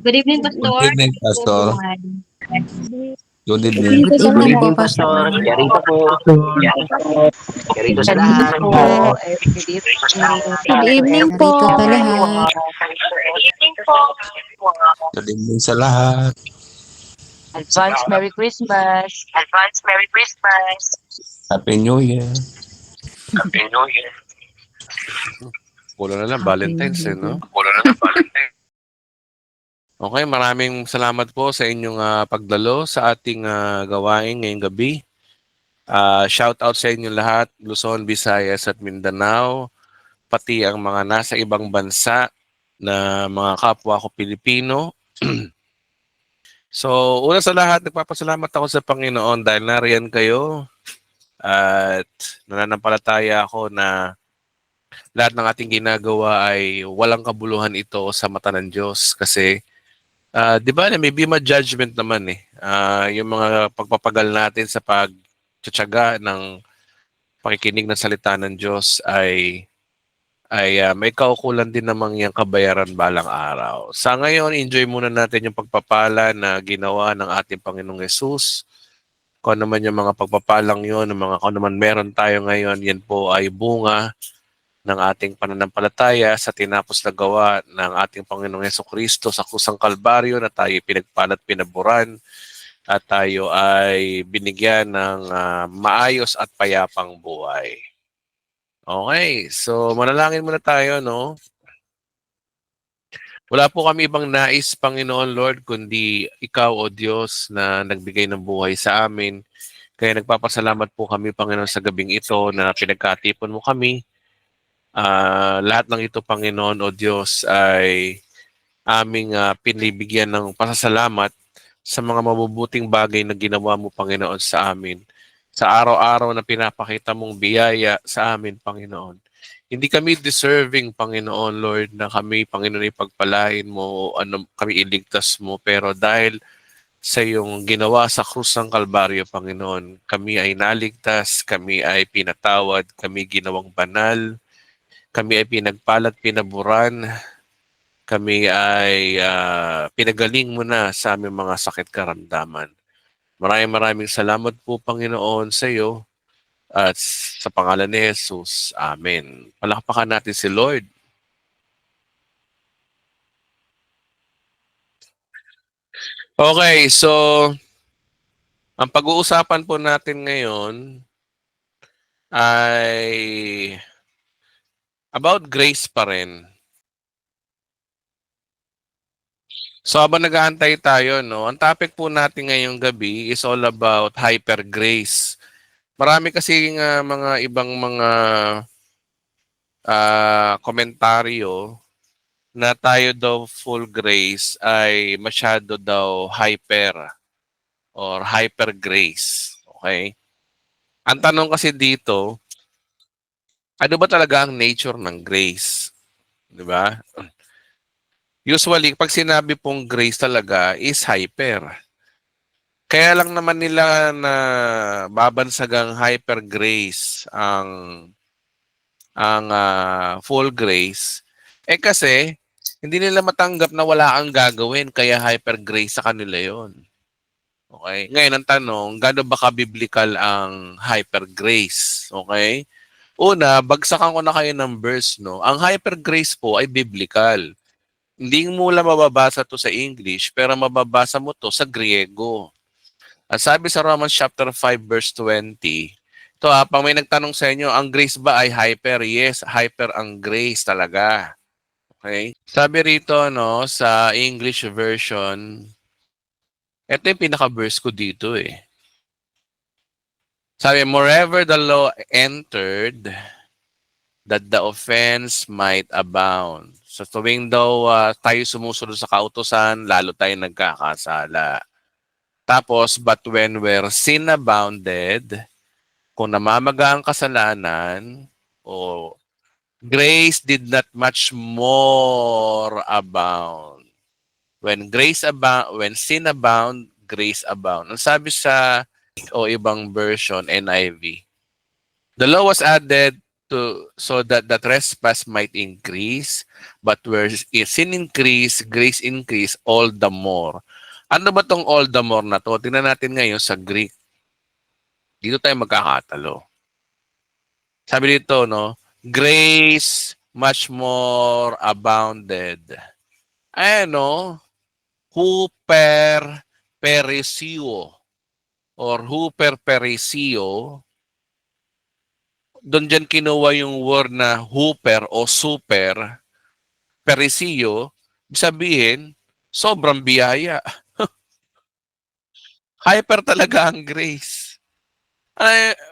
Good evening, Good Pastor. evening, Pastor. Everyone. Good Good evening. evening po sa Good lahat. evening, Pastor. Yarito po. Yarito sa Good lahat. evening po. Good evening. Good Thank you, evening po. everyone. Sa lahat. Good evening sa lahat. Advance Merry Christmas. Happy New Year. Kulang na lang, Happy Valentine's New no? Year. Okay, maraming salamat po sa inyong pagdalo sa ating gawain ngayong gabi. Shout out sa inyo lahat, Luzon, Visayas at Mindanao, pati ang mga nasa ibang bansa na mga kapwa ko Pilipino. So, una sa lahat, nagpapasalamat ako sa Panginoon dahil nariyan kayo at nananampalataya ako na lahat ng ating ginagawa ay walang kabuluhan ito sa mata ng Diyos kasi di ba may bima judgment naman eh. Yung mga pagpapagal natin sa pagtsatsaga ng pakikinig ng salita ng Diyos ay may kaukulan din namang yung kabayaran balang araw. Sa ngayon, enjoy muna natin yung pagpapala na ginawa ng ating Panginoong Yesus. Kung ano man yung mga pagpapalang yun, kung ano man meron tayo ngayon, yan po ay bunga ng ating pananampalataya sa tinapos na gawa ng ating Panginoong Jesucristo sa kusang Kalbaryo na tayo pinagpalat pinaburan at tayo ay binigyan ng maayos at payapang buhay. Okay, so manalangin muna tayo, no? Wala po kami ibang nais, Panginoon Lord, kundi Ikaw, O Diyos, na nagbigay ng buhay sa amin. Kaya nagpapasalamat po kami, Panginoon, sa gabing ito na pinagkatipon mo kami. Lahat ng ito, Panginoon, O Diyos, ay aming pinibigyan ng pasasalamat sa mga mabubuting bagay na ginawa mo, Panginoon, sa amin. Sa araw-araw na pinapakita mong biyaya sa amin, Panginoon. Hindi kami deserving, Panginoon, Lord, na kami, Panginoon, ipagpalain mo, kami iligtas mo. Pero dahil sa iyong ginawa sa krus ng Kalbaryo, Panginoon, kami ay naligtas, kami ay pinatawad, kami ginawang banal, kami ay pinagpalat, pinaburan, kami ay pinagaling mo na sa aming mga sakit karamdaman. Maraming salamat po, Panginoon, sa iyo at sa pangalan ni Jesus. Amen. Palakpakan natin si Lord. Okay, so ang pag-uusapan po natin ngayon ay about grace pa rin. So habang nag-aantay tayo, no, ang topic po natin ngayong gabi is all about hyper grace. Marami kasi mga ibang mga komentaryo na tayo daw full grace ay masyado daw hyper or hyper grace. Okay? Ang tanong kasi dito, ano ba talaga ang nature ng grace? 'Di ba? Usually, pag sinabi pong grace talaga is hyper. Kaya lang naman nila na babansagang hyper grace ang full grace. Kasi hindi nila matanggap na wala kang gagawin kaya hyper grace sa kanila 'yon. Okay? Ngayon ang tanong, gaano ba ka-biblical ang hyper grace? Okay? Una, bagsakan ko na kayo ng verse, no? Ang hyper grace po ay biblical. Hindi mo lang mababasa to sa English, pero mababasa mo to sa Griego. At sabi sa Romans chapter 5 verse 20, ito pag may nagtanong sa inyo, ang grace ba ay hyper? Yes, hyper ang grace talaga. Okay? Sabi rito no, sa English version, ito yung pinaka-verse ko dito eh. Sabi, moreover the law entered that the offense might abound. So tuwing daw tayo sumusunod sa kautusan, lalo tayo nagkakasala. Tapos, but when where sin abounded, kung namamaga ang kasalanan, o grace did not much more abound. When sin abound, grace abound. Ang sabi sa o ibang version, NIV, the law was added so that the trespass might increase, but where sin increase, grace increase all the more. Ano ba tong all the more na to? Tingnan natin ngayon sa Greek. Dito tayo magkakatalo. Sabi dito, no? Grace much more abounded. Ayan, no? Huper perisio or huper perisio. Doon dyan kinuha yung word na huper o super perisio. Sabihin, sobrang biyaya. Hyper talaga ang grace.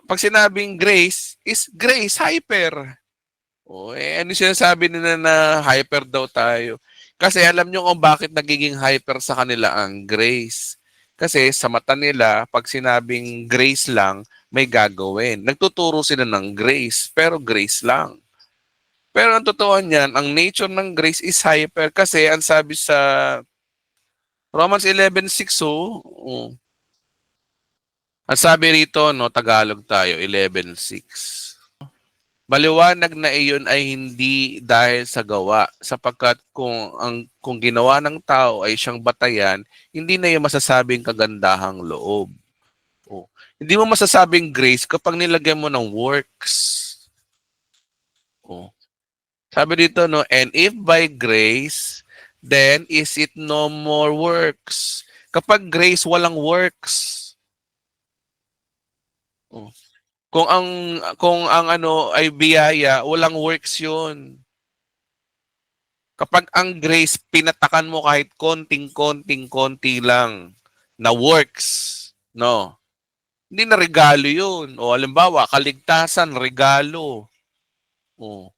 Pag sinabing grace, is grace hyper. O, ano sinasabi nila na hyper daw tayo? Kasi alam nyo kung bakit nagiging hyper sa kanila ang grace. Kasi sa mata nila, pag sinabing grace lang, may gagawin. Nagtuturo sila ng grace, pero grace lang. Pero ang totoo niyan, ang nature ng grace is hyper kasi ang sabi sa Romans 11:6, ang sabi rito, no, Tagalog tayo, 11:6. Maliwanag na iyon ay hindi dahil sa gawa, sapagkat kung ginawa ng tao ay siyang batayan, hindi na yung masasabing kagandahang loob. Oh. Hindi mo masasabing grace kapag nilagyan mo ng works. Oh. Sabi dito, no, and if by grace, then is it no more works? Kapag grace, walang works. Oh. Kung ang ano ay biyaya, walang works 'yun. Kapag ang grace pinatakan mo kahit konti lang na works, no. Hindi na regalo 'yun. O halimbawa, kaligtasan, regalo. O.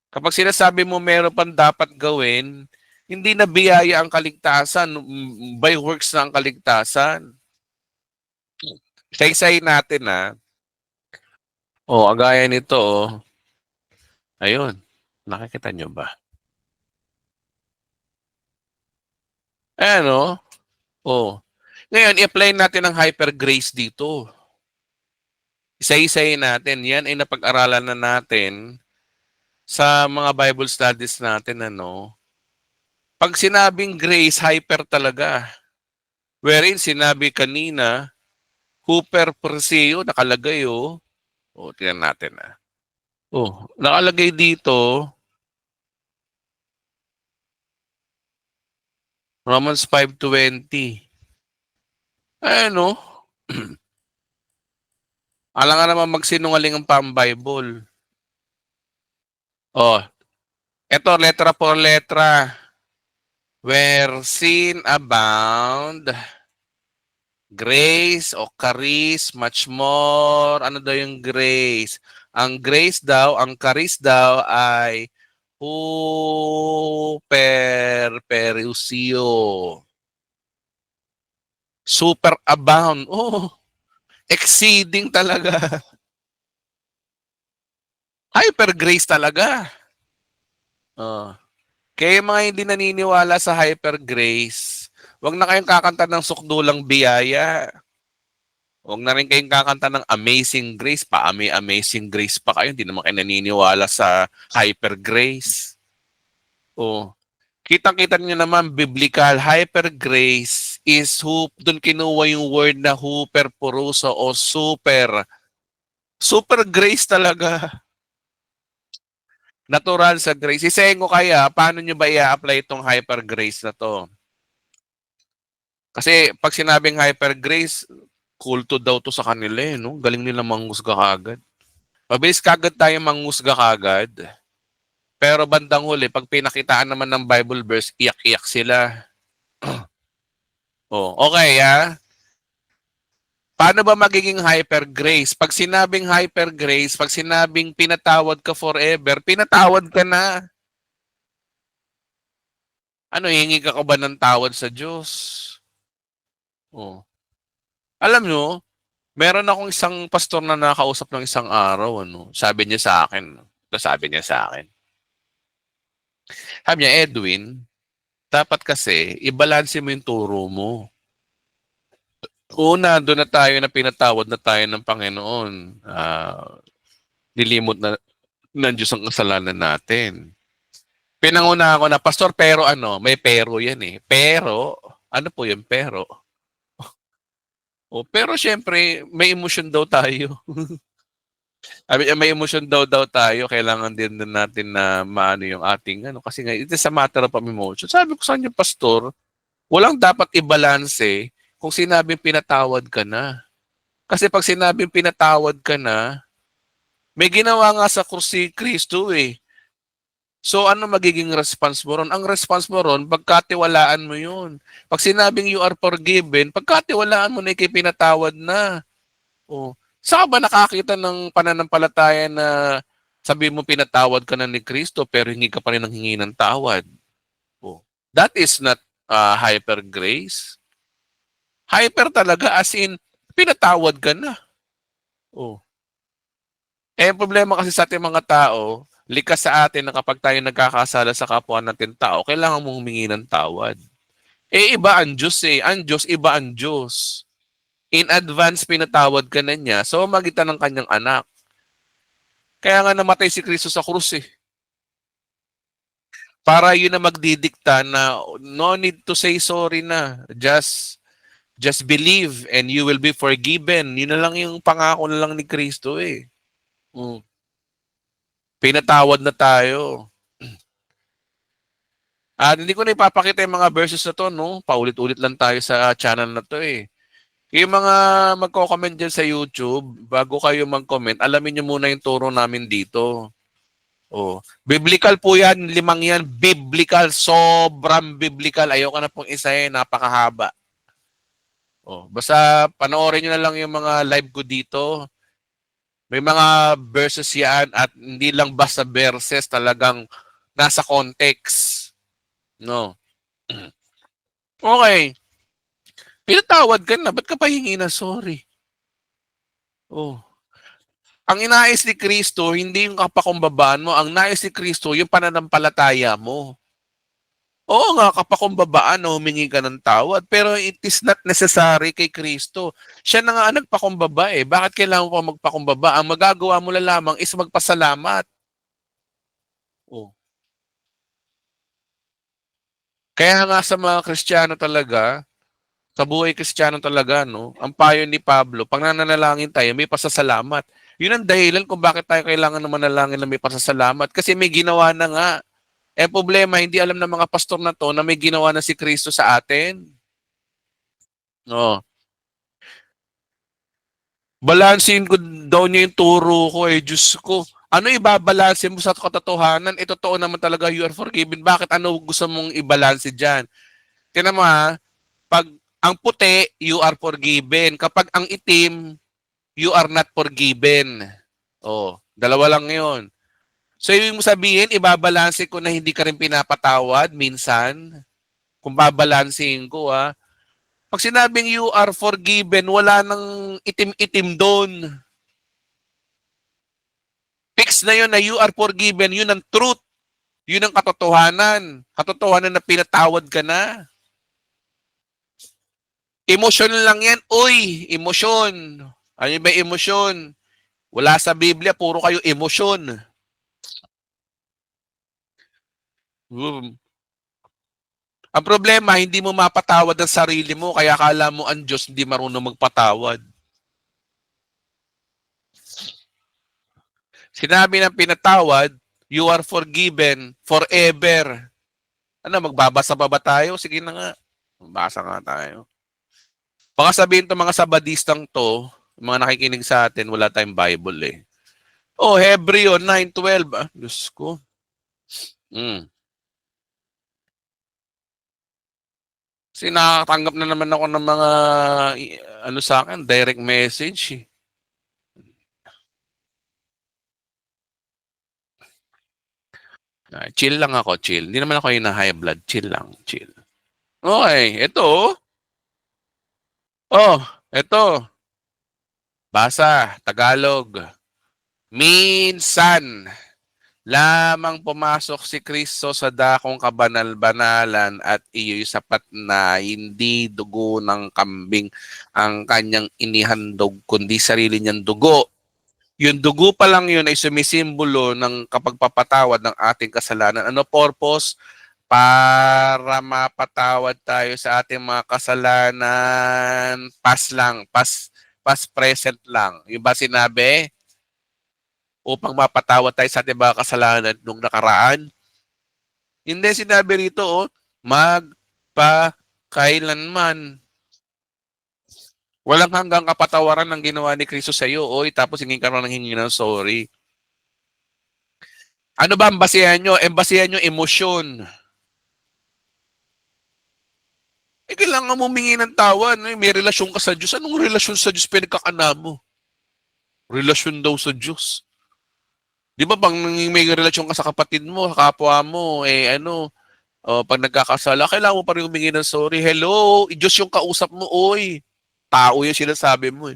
Kapag sinasabi mo meron pang dapat gawin, hindi na biyaya ang kaligtasan, by works na ang kaligtasan. Isa-isahin natin agaya nito, ayun. Nakikita nyo ba? Ayan, Ngayon, i-apply natin ang hyper grace dito. Isa-isahin natin. Yan ay napag-aralan na natin sa mga Bible studies natin, Pag sinabing grace, hyper talaga. Wherein sinabi kanina, huper preseo, nakalagay, tingnan natin, nakalagay dito, Romans 5:20. Ayan, alam nga naman magsinungaling ang pang-Bible. Eto, letra por letra. Where sin abound, grace o charis much more. Ano daw yung grace? Ang grace daw, ang charis daw ay huper perusio. Super abound. Exceeding talaga. Hyper grace talaga. Kaya yung mga hindi naniniwala sa hyper grace, wag na kayong kakanta ng sukdulang biyaya. Wag na rin kayong kakanta ng amazing grace. Amazing grace pa kayo. Hindi naman kayo naniniwala sa hyper grace. Kitang-kita niyo naman, biblical, hyper grace is doon kinuha yung word na huper puruso o super. Super grace talaga. Natural sa grace. Isayin ko kaya, paano nyo ba i-apply itong hyper grace na to? Kasi pag sinabing hyper grace, kulto daw to sa kanila no? Galing nila manghusga kagad. Mabilis kagad tayo manghusga kagad. Pero bandang huli, pag pinakitaan naman ng Bible verse, iyak-iyak sila. Okay Paano ba magiging hyper grace? Pag sinabing hyper grace, pag sinabing pinatawad ka forever, pinatawad ka na. Hingi ka ba ng tawad sa Diyos? Alam nyo, meron akong isang pastor na nakausap ng isang araw, Sabi niya sa akin. Sabi niya, Edwin, dapat kasi, ibalanse mo yung turo mo. Una, doon na tayo na pinatawad na tayo ng Panginoon. Nilimot na ng Diyos ang kasalanan natin. Pinanguna ko na, Pastor, pero ano, may pero yan eh. Pero, ano po yung pero? Pero syempre, may emosyon daw tayo. May emosyon daw tayo. Kailangan din natin na maano yung ating, ano, kasi nga, it is a matter of emotion. Sabi ko sa inyo, Pastor, walang dapat i-balanse kung sinabing pinatawad ka na. Kasi pag sinabing pinatawad ka na, may ginawa nga sa krus si Kristo eh. So ano magiging response mo ron? Ang response mo ron, pagkatiwalaan mo yun. Pag sinabing you are forgiven, pagkatiwalaan mo na pinatawad na. Saan ba nakakita ng pananampalataya na sabi mo pinatawad ka na ni Kristo pero hingi ka pa rin ng hingi ng tawad? That is not hyper grace. Hyper talaga as in pinatawad ka na. Problema kasi sa ating mga tao, likas sa atin na kapag tayo nagkakasala sa kapwa natin tao, kailangan mong humingi ng tawad. Iba ang Diyos eh. Ang Diyos, iba ang Diyos. In advance, pinatawad ka na niya sa magitan ng kanyang anak. Kaya nga namatay si Kristo sa krus eh. Para yun na magdidikta na no need to say sorry na. Just believe and you will be forgiven. Yun na lang yung pangako na lang ni Kristo eh. Pinatawad na tayo. Hindi ko na ipapakita yung mga verses na to, no? Paulit-ulit lang tayo sa channel na to eh. Yung mga magko-comment dyan sa YouTube, bago kayo mag-comment, alamin nyo muna yung turo namin dito. Biblical po yan, 5 yan. Biblical, sobrang biblical. Ayoko na pong isahin, napakahaba. Basta panoorin nyo na lang yung mga live ko dito. May mga verses yan at hindi lang basta verses, talagang nasa context. No. Okay. Pinatawad ka na, ba't ka pa hingi na sorry? Ang inais ni Kristo, hindi yung kapakumbabaan mo. Ang nais ni Kristo, yung pananampalataya mo. Oo nga, kapakumbabaan, humingi ka ng tawad. Pero it is not necessary kay Kristo. Siya na nga nagpakumbaba eh. Bakit kailangan ko magpakumbaba? Ang magagawa mo na lamang is magpasalamat. Kaya nga sa mga Kristiyano talaga, sa buhay Kristiyano talaga, no, ang payo ni Pablo, pag nananalangin tayo, may pasasalamat. Yun ang dahilan kung bakit tayo kailangan na manalangin na may pasasalamat. Kasi may ginawa na nga. Problema, hindi alam ng mga pastor na to na may ginawa na si Kristo sa atin. Balansin ko daw niya yung turo ko eh. Diyos ko. Ano ibabalansin mo sa katotohanan? Totoo naman talaga you are forgiven. Bakit ano gusto mong ibalansin dyan? Tingnan mo ha. Pag ang puti, you are forgiven. Kapag ang itim, you are not forgiven. Dalawa lang yun. So, ibig mo sabihin, ibabalansin ko na hindi ka rin pinapatawad minsan. Kung babalansin ko, Pag sinabing you are forgiven, wala nang itim-itim doon. Fix na yun na you are forgiven. Yun ang truth. Yun ang katotohanan. Katotohanan na pinatawad ka na. Emosyon lang yan. Uy, emosyon. Ano ba emosyon? Wala sa Biblia, puro kayo emosyon. Ang problema, hindi mo mapatawad ang sarili mo, kaya akala mo ang Diyos hindi marunong magpatawad. Sinabi ng pinatawad, you are forgiven forever. Magbabasa pa ba tayo? Sige na nga. Magbasa nga tayo. Baka sabihin itong mga sabadistang to, mga nakikinig sa atin, wala tayong Bible eh. Hebreo 9:12. Diyos ko. Kasi nakatanggap na naman ako ng mga sa akin, direct message. Chill lang ako, chill. Hindi naman ako yung na high blood. Chill lang, chill. Okay, ito. Ito. Basa, Tagalog. Minsan lamang pumasok si Kristo sa dakong kabanal-banalan at iyo'y sapat na hindi dugo ng kambing ang kanyang inihandog, kundi sarili niyang dugo. Yung dugo pa lang yun ay sumisimbolo ng kapagpapatawad ng ating kasalanan. Ano purpose? Para mapatawad tayo sa ating mga kasalanan. Past lang. Past present lang. Yung ba sinabi? Upang mapatawad tayo sa ating mga kasalanan nung nakaraan. Hindi sinabi rito, magpakailanman. Walang hanggang kapatawaran ng ginawa ni Kristo sa iyo, tapos hingin ka ng hingi ng sorry. Ano ba ang basehan nyo? Ang basehan nyo emosyon. Kailangan mo humingi ng tawad. May relasyon ka sa Diyos. Anong relasyon sa Diyos pinagkakana mo? Relasyon daw sa Diyos. Di ba bang may relasyon ka sa kapatid mo, kapwa mo, pag nagkakasala, kailangan mo pa rin humingi ng sorry. Hello, Diyos yung kausap mo, oy. Tao yung sinasabi mo.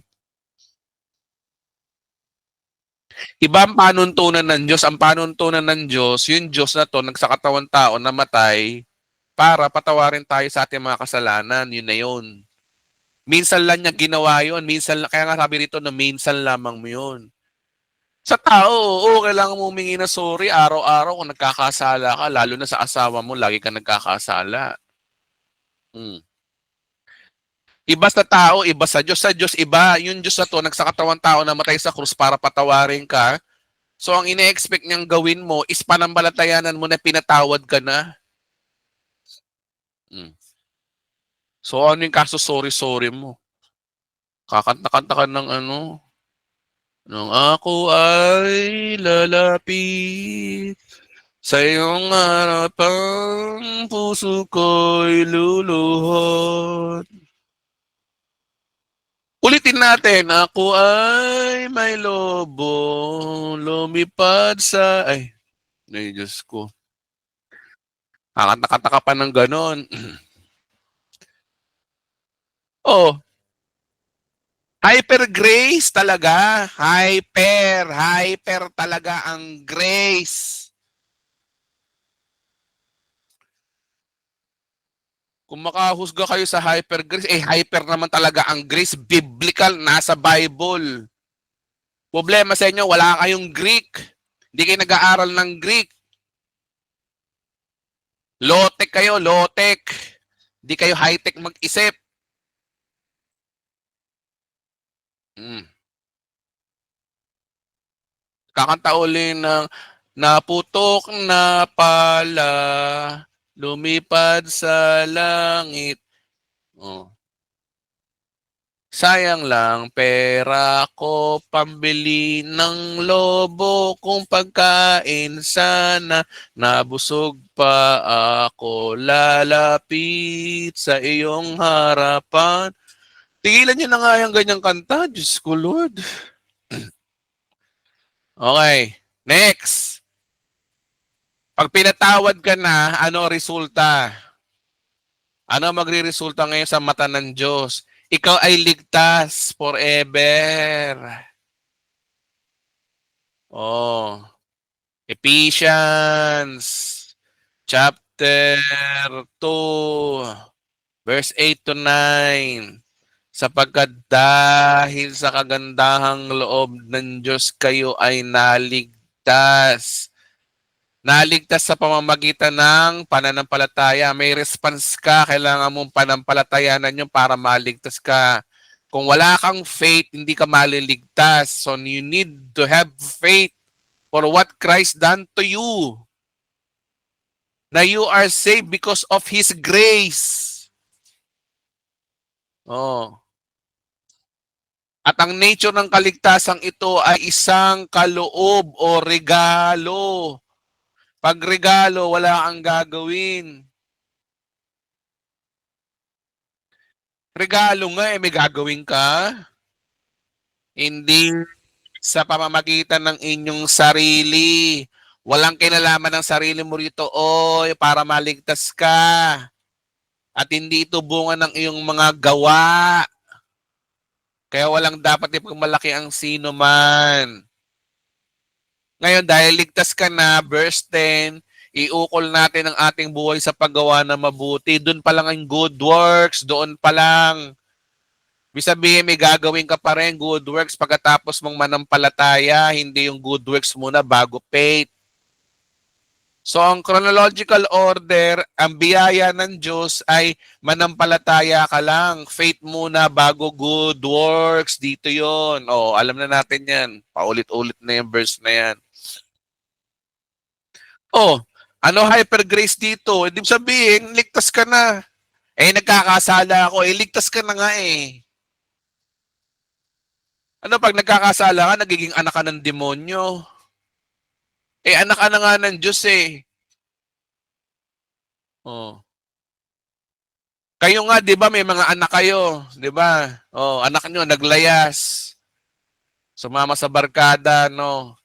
Iba ang panuntunan ng Diyos. Ang panuntunan ng Diyos, yung Diyos na to, nagsakatawan tao, namatay, para patawarin tayo sa ating mga kasalanan. Yun na yun. Minsan lang niya ginawa yun. Kaya nga sabi rito na minsan lamang mo yun. Sa tao, kailangan mo humingi na sorry araw-araw kung nagkakasala ka, lalo na sa asawa mo, lagi ka nagkakasala. Iba sa tao, iba sa Diyos. Sa Diyos, iba. Yung Diyos na to, nagsakatawan tao na matay sa krus para patawarin ka. So, ang ine-expect niyang gawin mo is panambalatayanan mo na pinatawad ka na. So, ano yung kaso sorry mo? Kakanta-kanta ka ng nung ako ay lalapit sa iyong harapan, puso ko'y luluhod. Ulitin natin, ako ay may lobo, lumipad sa... Ay, Diyos ko. Kakanta-kanta ka pa ng ganon. Hyper grace talaga. Hyper talaga ang grace. Kung makahusga kayo sa hyper grace, hyper naman talaga ang grace. Biblical, nasa Bible. Problema sa inyo, wala kayong Greek. Hindi kayo nag-aaral ng Greek. Low-tech kayo, low-tech. Hindi kayo high-tech mag-isip. Kakanta uli ng naputok na pala, lumipad sa langit. Sayang lang pera ko, pambili ng lobo kung pagkain sana. Nabusog pa ako, lalapit sa iyong harapan. Tigilan niyo na nga yung ganyang kanta, Diyos ko Lord. Okay, next. Pag pinatawad ka na, ano resulta? Ano magre-resulta ngayon sa mata ng Diyos? Ikaw ay ligtas forever. Ephesians chapter 2, verse 8 to 9. Sapagkat dahil sa kagandahang loob ng Diyos kayo ay naligtas. Naligtas sa pamamagitan ng pananampalataya. May response ka, kailangan mong panampalatayanan yun para maligtas ka. Kung wala kang faith, hindi ka maliligtas. So you need to have faith for what Christ done to you. Na you are saved because of His grace. At ang nature ng kaligtasang ito ay isang kaloob o regalo. Pag regalo, wala kang gagawin. Regalo nga, may gagawin ka. Hindi sa pamamagitan ng inyong sarili. Walang kinalaman ng sarili mo rito, para maligtas ka. At hindi ito bunga ng iyong mga gawa. Kaya walang dapat ipagmalaki ang sino man. Ngayon, dahil ligtas ka na, verse 10, iukol natin ang ating buhay sa paggawa na mabuti. Doon pa lang ang good works, doon pa lang. Ibig sabihin, may gagawin ka pa rin good works pagkatapos mong manampalataya, hindi yung good works muna bago faith. So, ang chronological order, ang biyaya ng Diyos ay manampalataya ka lang. Faith muna bago good works. Dito yon. O, alam na natin yan. Paulit-ulit na yung verse na yan. Oh, ano hyper grace dito? Ibig sabihin, ligtas ka na. Nagkakasala ako. Ligtas ka na nga eh. Ano pag nagkakasala ka, nagiging anak ka ng demonyo? Anak ka na nga ng Diyos eh. Oh. Kayo nga, di ba, may mga anak kayo, di ba? Oh, anak nyo, naglayas. Sumama sa barkada, no?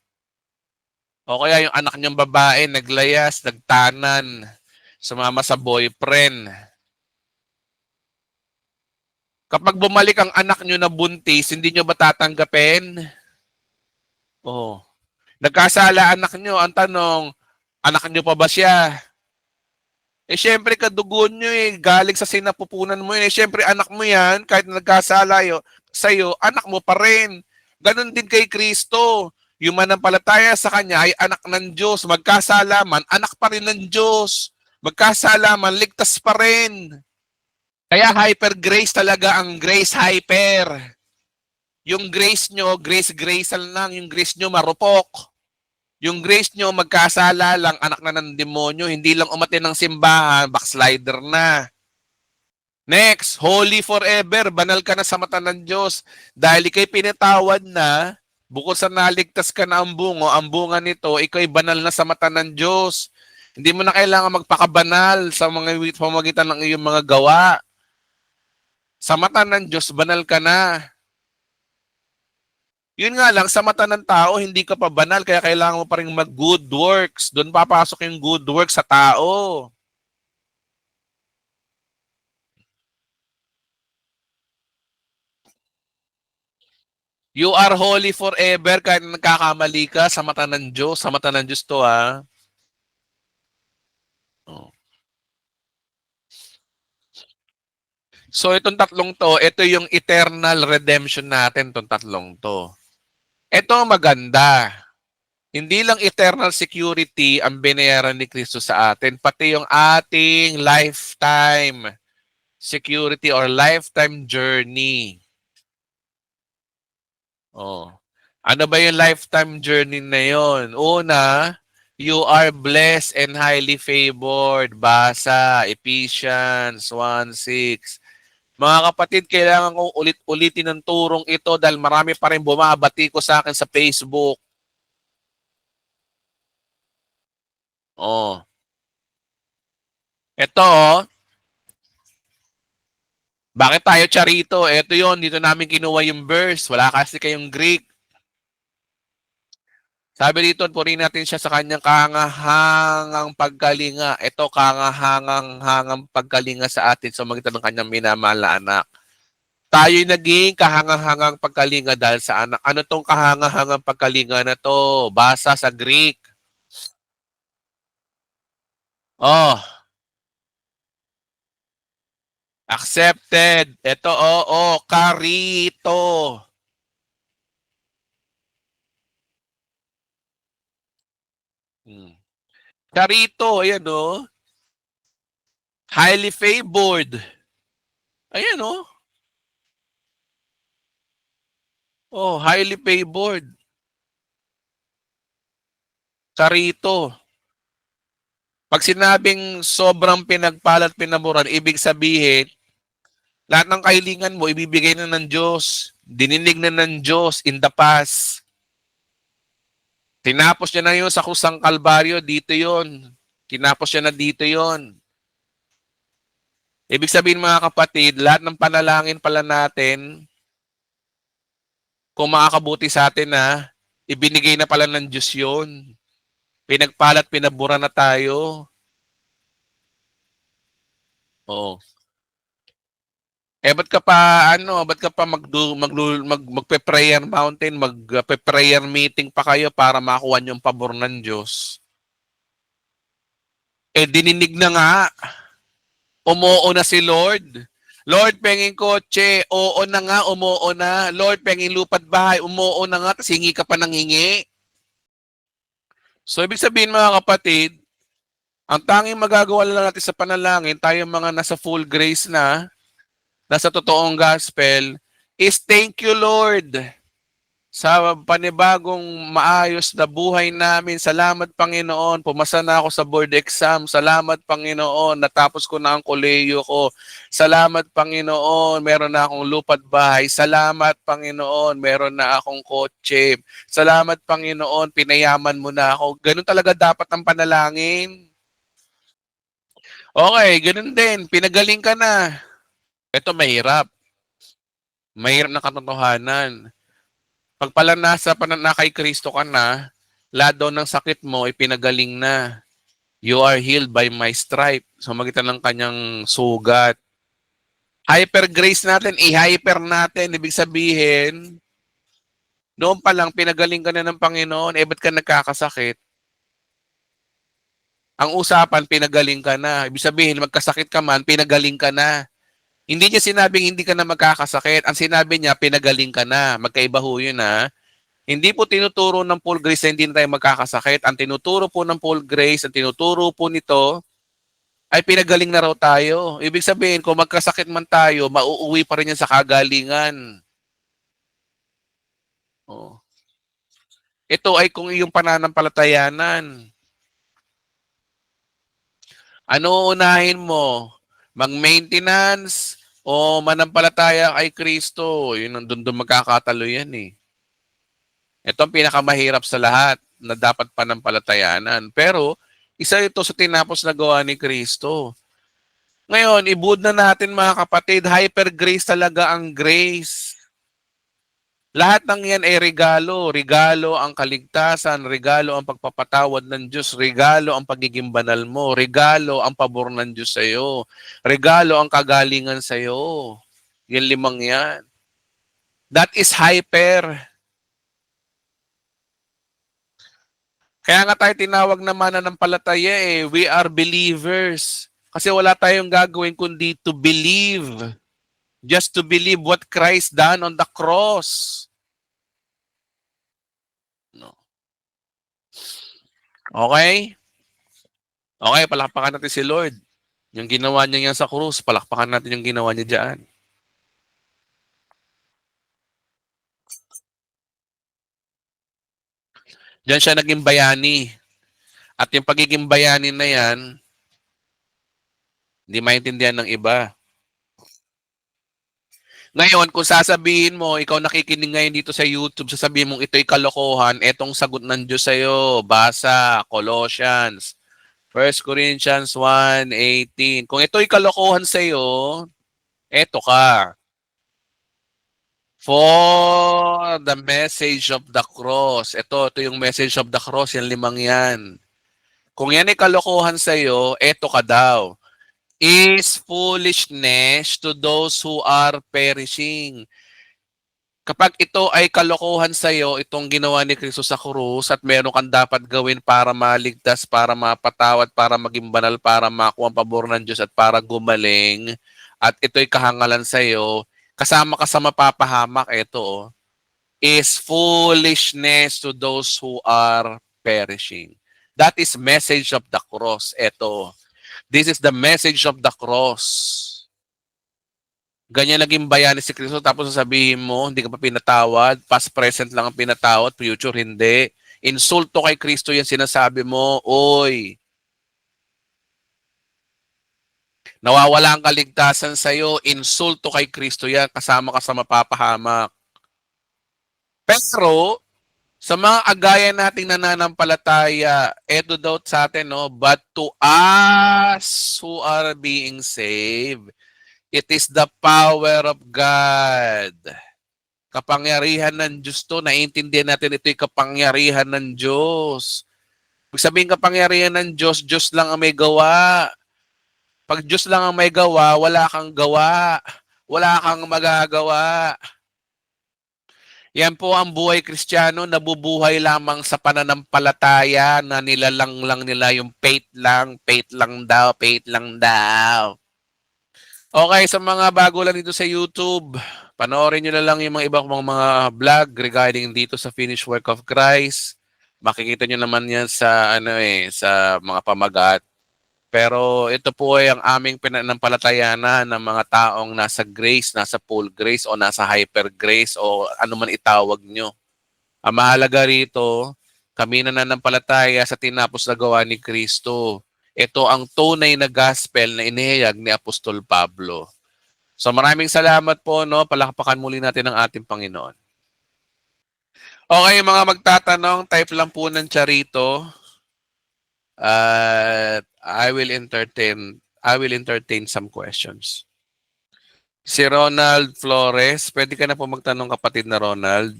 O kaya yung anak nyong babae, naglayas, nagtanan. Sumama sa boyfriend. Kapag bumalik ang anak nyo na buntis, hindi nyo ba tatanggapin? Oh. Nagkasala anak nyo, ang tanong, anak nyo pa ba siya? Syempre, kadugo nyo galing sa sinapupunan mo yun. Syempre, anak mo yan, kahit nagkasala sa'yo, anak mo pa rin. Ganon din kay Kristo. Yung manampalataya sa Kanya ay anak ng Diyos. Magkasala man, anak pa rin ng Diyos. Magkasala man, ligtas pa rin. Kaya hyper grace talaga ang grace hyper. Yung grace nyo, grace lang. Yung grace nyo, marupok. Yung grace nyo, magkasala lang, anak na ng demonyo. Hindi lang umatin ng simbahan, backslider na. Next, holy forever. Banal ka na sa mata ng Diyos. Dahil ikay pinatawad na, bukod sa naligtas ka na ang bunga nito, ikay banal na sa mata ng Diyos. Hindi mo na kailangan magpakabanal sa mga pamagitan ng iyong mga gawa. Sa mata ng Diyos, banal ka na. Yun nga lang, sa mata ng tao, hindi ka pa banal, kaya kailangan mo pa rin mag-good works. Doon papasok yung good works sa tao. You are holy forever kahit nagkakamali ka sa mata ng Diyos. Sa mata ng Diyos to, ha? Oh. So, itong tatlong to, ito yung eternal redemption natin, itong tatlong to. Ito maganda. Hindi lang eternal security ang binayaran ni Kristo sa atin, pati yung ating lifetime security or lifetime journey. Oh. Ano ba yung lifetime journey na yon? Una, you are blessed and highly favored. Basa, Ephesians 1:6. Mga kapatid, kailangan kong ulit-ulitin ng turong ito dahil marami pa rin bumabati ko sa akin sa Facebook. Oh. Ito, bakit tayo charito? Ito yon, dito namin kinuha yung verse. Wala kasi kayong Greek. Sabi dito, purihin natin siya sa kanyang kahangahangang pagkalinga. Ito, kahangahangang pagkalinga sa atin sa magitan ng kanyang minamahal na anak. Tayo'y naging kahangahangang pagkalinga dahil sa anak. Ano tong kahangahangang pagkalinga na to? Basa sa Greek. Oh. Accepted. Ito, oo. Karito. Karito, ayan o. Highly favored. Ayan o. Oh, highly favored. Karito. Pag sinabing sobrang pinagpalat, pinaburan, ibig sabihin, lahat ng kahilingan mo, ibibigay na ng Diyos. Dininig na ng Diyos in the past. Tinapos niya na yun sa kusang Kalbaryo, dito yon. Tinapos niya na dito yon. Ibig sabihin mga kapatid, lahat ng panalangin pala natin, kung makakabuti sa atin na, ibinigay na pala ng Diyos yun. Pinagpalat, pinabura na tayo. Oo. Ba't ka pa, ba't ka pa magpe-prayer mountain, magpe-prayer meeting pa kayo para makuha yung pabor ng Diyos? Dininig na nga. Umuo na si Lord. Lord, penging kotse, oo na nga, umuo na. Lord, penging lupat bahay, umuo na nga, tapos hingi ka pa ng hingi. So, ibig sabihin mga kapatid, ang tanging magagawa lang natin sa panalangin, tayo mga nasa full grace na, nasa totoong gospel, is thank you, Lord, sa panibagong maayos na buhay namin. Salamat, Panginoon. Pumasa na ako sa board exam. Salamat, Panginoon. Natapos ko na ang kolehiyo ko. Salamat, Panginoon. Meron na akong lupa't bahay. Salamat, Panginoon. Meron na akong kotse. Salamat, Panginoon. Pinayaman mo na ako. Ganun talaga dapat ang panalangin. Okay, ganun din. Pinagaling ka na. Ito mahirap. Mahirap na katotohanan. Pag pala na kay Kristo ka na, lahat daw ng sakit mo ay pinagaling na. You are healed by my stripe. So magitan ng kanyang sugat. Hyper grace natin, i-hyper natin. Ibig sabihin, noon pa lang pinagaling ka na ng Panginoon, ba't ka nagkakasakit? Ang usapan, pinagaling ka na. Ibig sabihin, magkasakit ka man, pinagaling ka na. Hindi niya sinabing hindi ka na magkakasakit. Ang sinabi niya, pinagaling ka na. Magkaiba ho yun, ha? Hindi po tinuturo ng full grace na hindi na tayo magkakasakit. Ang tinuturo po ng full grace, ang tinuturo po nito, ay pinagaling na raw tayo. Ibig sabihin, kung magkasakit man tayo, mauuwi pa rin yan sa kagalingan. Oh. Ito ay kung iyong pananampalatayanan. Ano unahin mo? Mag-maintenance o manampalataya kay Kristo? Yun ang doon magkakatalo yan eh. Ito ang pinakamahirap sa lahat na dapat panampalatayanan. Pero isa ito sa tinapos na gawa ni Kristo. Ngayon, ibud na natin mga kapatid, hyper grace talaga ang grace. Lahat ng yan ay regalo. Regalo ang kaligtasan, regalo ang pagpapatawad ng Diyos, regalo ang pagiging banal mo, regalo ang pabor ng Diyos sa iyo, regalo ang kagalingan sa iyo. Yan limang yan. That is hyper. Kaya nga tayo tinawag na mananampalataya eh. We are believers. Kasi wala tayong gagawin kundi to believe. Just to believe what Christ done on the cross. No. Okay? Okay, palakpakan natin si Lord. Yung ginawa niya yan sa krus, palakpakan natin yung ginawa niya dyan. Diyan siya naging bayani. At yung pagiging bayani na yan, hindi maintindihan ng iba. Ngayon, kung sasabihin mo, ikaw nakikinig ngayon dito sa YouTube, sasabihin mong ito'y kalokohan, etong sagot ng Diyos sa'yo. Basa, Colossians, 1 Corinthians 1:18. Kung ito'y kalokohan sa'yo, eto ka. For the message of the cross. Ito yung message of the cross, yung limang yan. Kung yan ay kalokohan sa'yo, eto ka daw. Is foolishness to those who are perishing. Kapag ito ay kalokohan sa iyo, itong ginawa ni Kristo sa krus at meron kang dapat gawin para maligtas, para mapatawad, para maging banal, para makuha ang pabor ng Diyos at para gumaling, at ito'y kahangalan sa iyo, kasama ka sa mapapahamak, ito, is foolishness to those who are perishing. That is message of the cross. Ito. This is the message of the cross. Ganyan naging bayani si Kristo, tapos sasabihin mo, hindi ka pa pinatawad, past present lang ang pinatawad, future hindi. Insulto kay Kristo yan sinasabi mo, oy. Nawawala ang kaligtasan sa'yo, insulto kay Kristo yan, kasama ka sa mapapahamak. Pero, sa mga agaya nating nananampalataya, eto daw sa atin, no? But to us who are being saved, it is the power of God. Kapangyarihan ng Diyos to. Naiintindihan natin ito'y kapangyarihan ng Diyos. Pag sabihin kapangyarihan ng Diyos, Diyos lang ang may gawa. Pag Diyos lang ang may gawa, wala kang gawa. Wala kang magagawa. Yan po ang buhay Kristiyano, nabubuhay lamang sa pananampalataya na nilalang lang nila yung faith lang daw, faith lang daw. Okay, sa mga bago lang dito sa YouTube, panoorin nyo na lang yung mga ibang mga vlog regarding dito sa finished work of Christ. Makikita nyo naman yan sa sa mga pamagat. Pero ito po ay ang aming pinanampalatayana ng mga taong nasa grace, nasa full grace o nasa hyper grace o ano man itawag nyo. Ang mahalaga rito, kami nananampalataya sa tinapos na gawa ni Kristo. Ito ang tunay na gospel na inihayag ni Apostol Pablo. So maraming salamat po, no? Palakpakan muli natin ang ating Panginoon. Okay, mga magtatanong, type lang po ng Charito. At I will entertain some questions. Si Ronald Flores, pwede ka na po magtanong, kapatid na Ronald.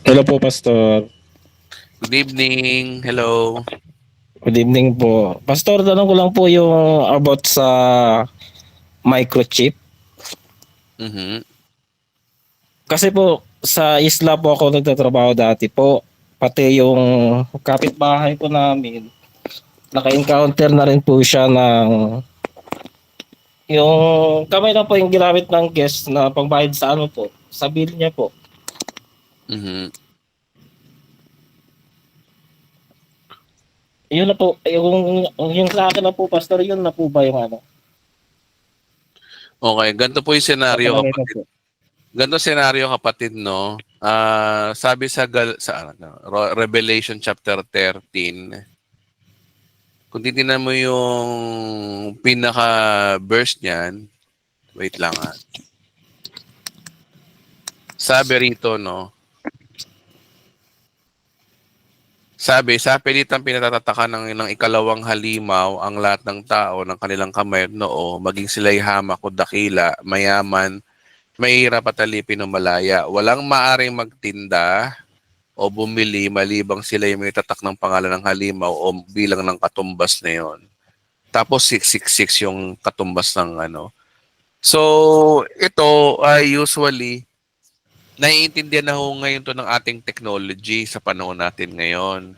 Hello po, Pastor. Good evening. Hello. Good evening po. Pastor, tanong ko lang po yung about sa microchip. Mhm. Kasi po, sa isla po ako nagtatrabaho dati po. Pati yung kapitbahay po namin, naka-encounter na rin po siya ng yung kamay lang po yung ginamit ng guest na pangbayad sa ano po, sa bill niya po. Mhm. Yun na po, yung sa akin na po, Pastor, yun na po ba yung ano? Okay, ganito po yung senaryo, Nakalagay na kapatid. po. Ganito senaryo, kapatid, no? Sabi sa Revelation chapter 13, kung titignan mo yung pinaka-verse niyan, wait lang ha. Sabi rito, no? Sabi, sa pilitang pinatatataka ng ikalawang halimaw ang lahat ng tao ng kanilang kamay at noo, maging sila'y hamak o dakila, mayaman, mahirap at alipin o malaya. Walang maaring magtinda o bumili malibang sila yung may tatak ng pangalan ng halimaw o bilang ng katumbas na yon. Tapos 666 yung katumbas ng ano. So, ito ay usually naiintindihan na ho ngayon to ng ating technology sa panahon natin ngayon.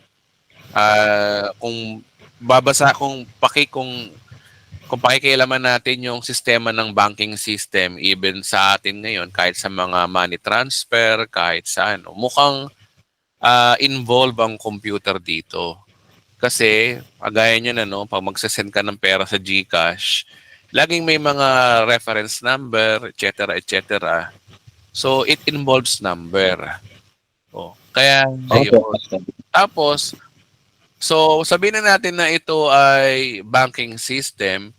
Kung pakikialaman natin yung sistema ng banking system, even sa atin ngayon, kahit sa mga money transfer, kahit sa ano, mukhang involve ang computer dito. Kasi, agaya niya na, no, pag magsasend ka ng pera sa GCash, laging may mga reference number, etc., etc. So, it involves number. Oh, kaya, ayun. Tapos, so, sabihin na natin na ito ay banking system,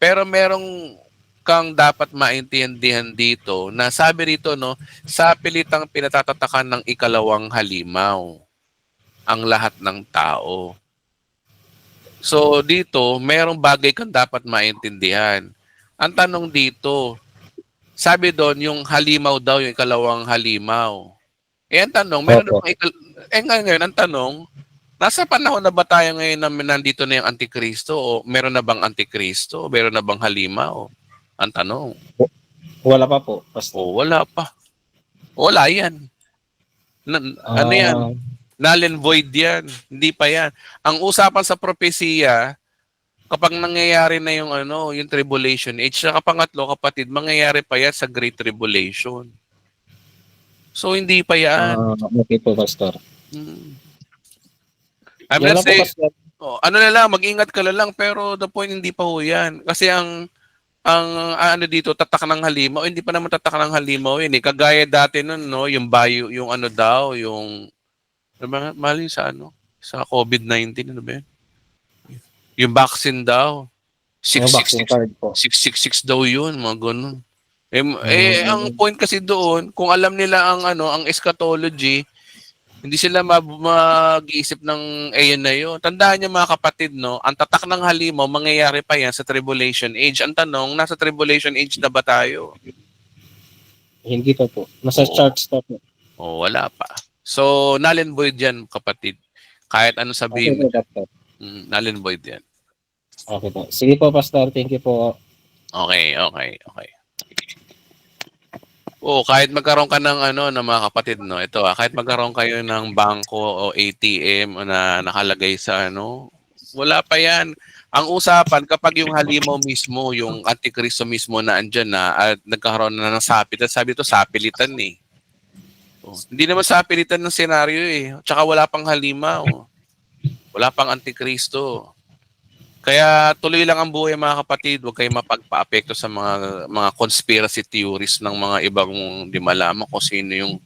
pero merong kang dapat maintindihan dito na sabi rito, no, sa pilitang pinatatatakan ng ikalawang halimaw ang lahat ng tao. So, dito, merong bagay kang dapat maintindihan. Ang tanong dito, sabi doon, yung halimaw daw, yung ikalawang halimaw. Ang tanong, meron na bang ngayon, ang tanong, nasa panahon na ba tayo ngayon na nandito na yung Antikristo o meron na bang Antikristo? Meron na bang halimaw? Ang tanong. Wala pa po, Pastor. Wala pa. Wala yan. Ano yan? Null and void yan. Hindi pa yan. Ang usapan sa propesiya, kapag nangyayari na yung yung tribulation age, sa pangatlo, kapatid, mangyayari pa yan sa Great Tribulation. So, hindi pa yan. Okay po, Pastor. I'm not saying, ano na lang, mag-ingat ka na lang, pero the point, hindi pa ho yan. Kasi ang ano dito, tatak ng halimaw, hindi pa naman tatak ng halimaw yun eh. Kagaya dati nun, no, yung bio, yung ano daw, yung, mali sa sa COVID-19, ano ba yun? Yung vaccine daw. 666 daw yun, mga ganun. Ang point kasi doon, kung alam nila ang eschatology, hindi sila mag-iisip ng ayon na yun. Tandaan niyo mga kapatid, no, ang tatak ng halimaw, mangyayari pa yan sa tribulation age. Ang tanong, nasa tribulation age na ba tayo? Hindi pa po. Nasa charts pa po. Wala pa. So, null and void yan, kapatid. Kahit ano sabihin mo. Null and void yan. Okay po. Sige po, Pastor. Thank you po. Okay. Kahit magkaroon ka ng ng mga kapatid, no, ito kahit magkaroon kayo ng bangko o ATM na nakalagay sa wala pa yan. Ang usapan, kapag yung halimaw mismo, yung antikristo mismo na andyan na at nagkakaroon na ng sapit, at sabi ito, sapilitan eh. Oh, hindi naman sapilitan ng senaryo eh. Tsaka wala pang halimaw. Wala pang antikristo. Kaya tuloy lang ang buhay mga kapatid, huwag kayong mapagpa-apekto sa mga conspiracy theories ng mga ibang di malaman kung sino yung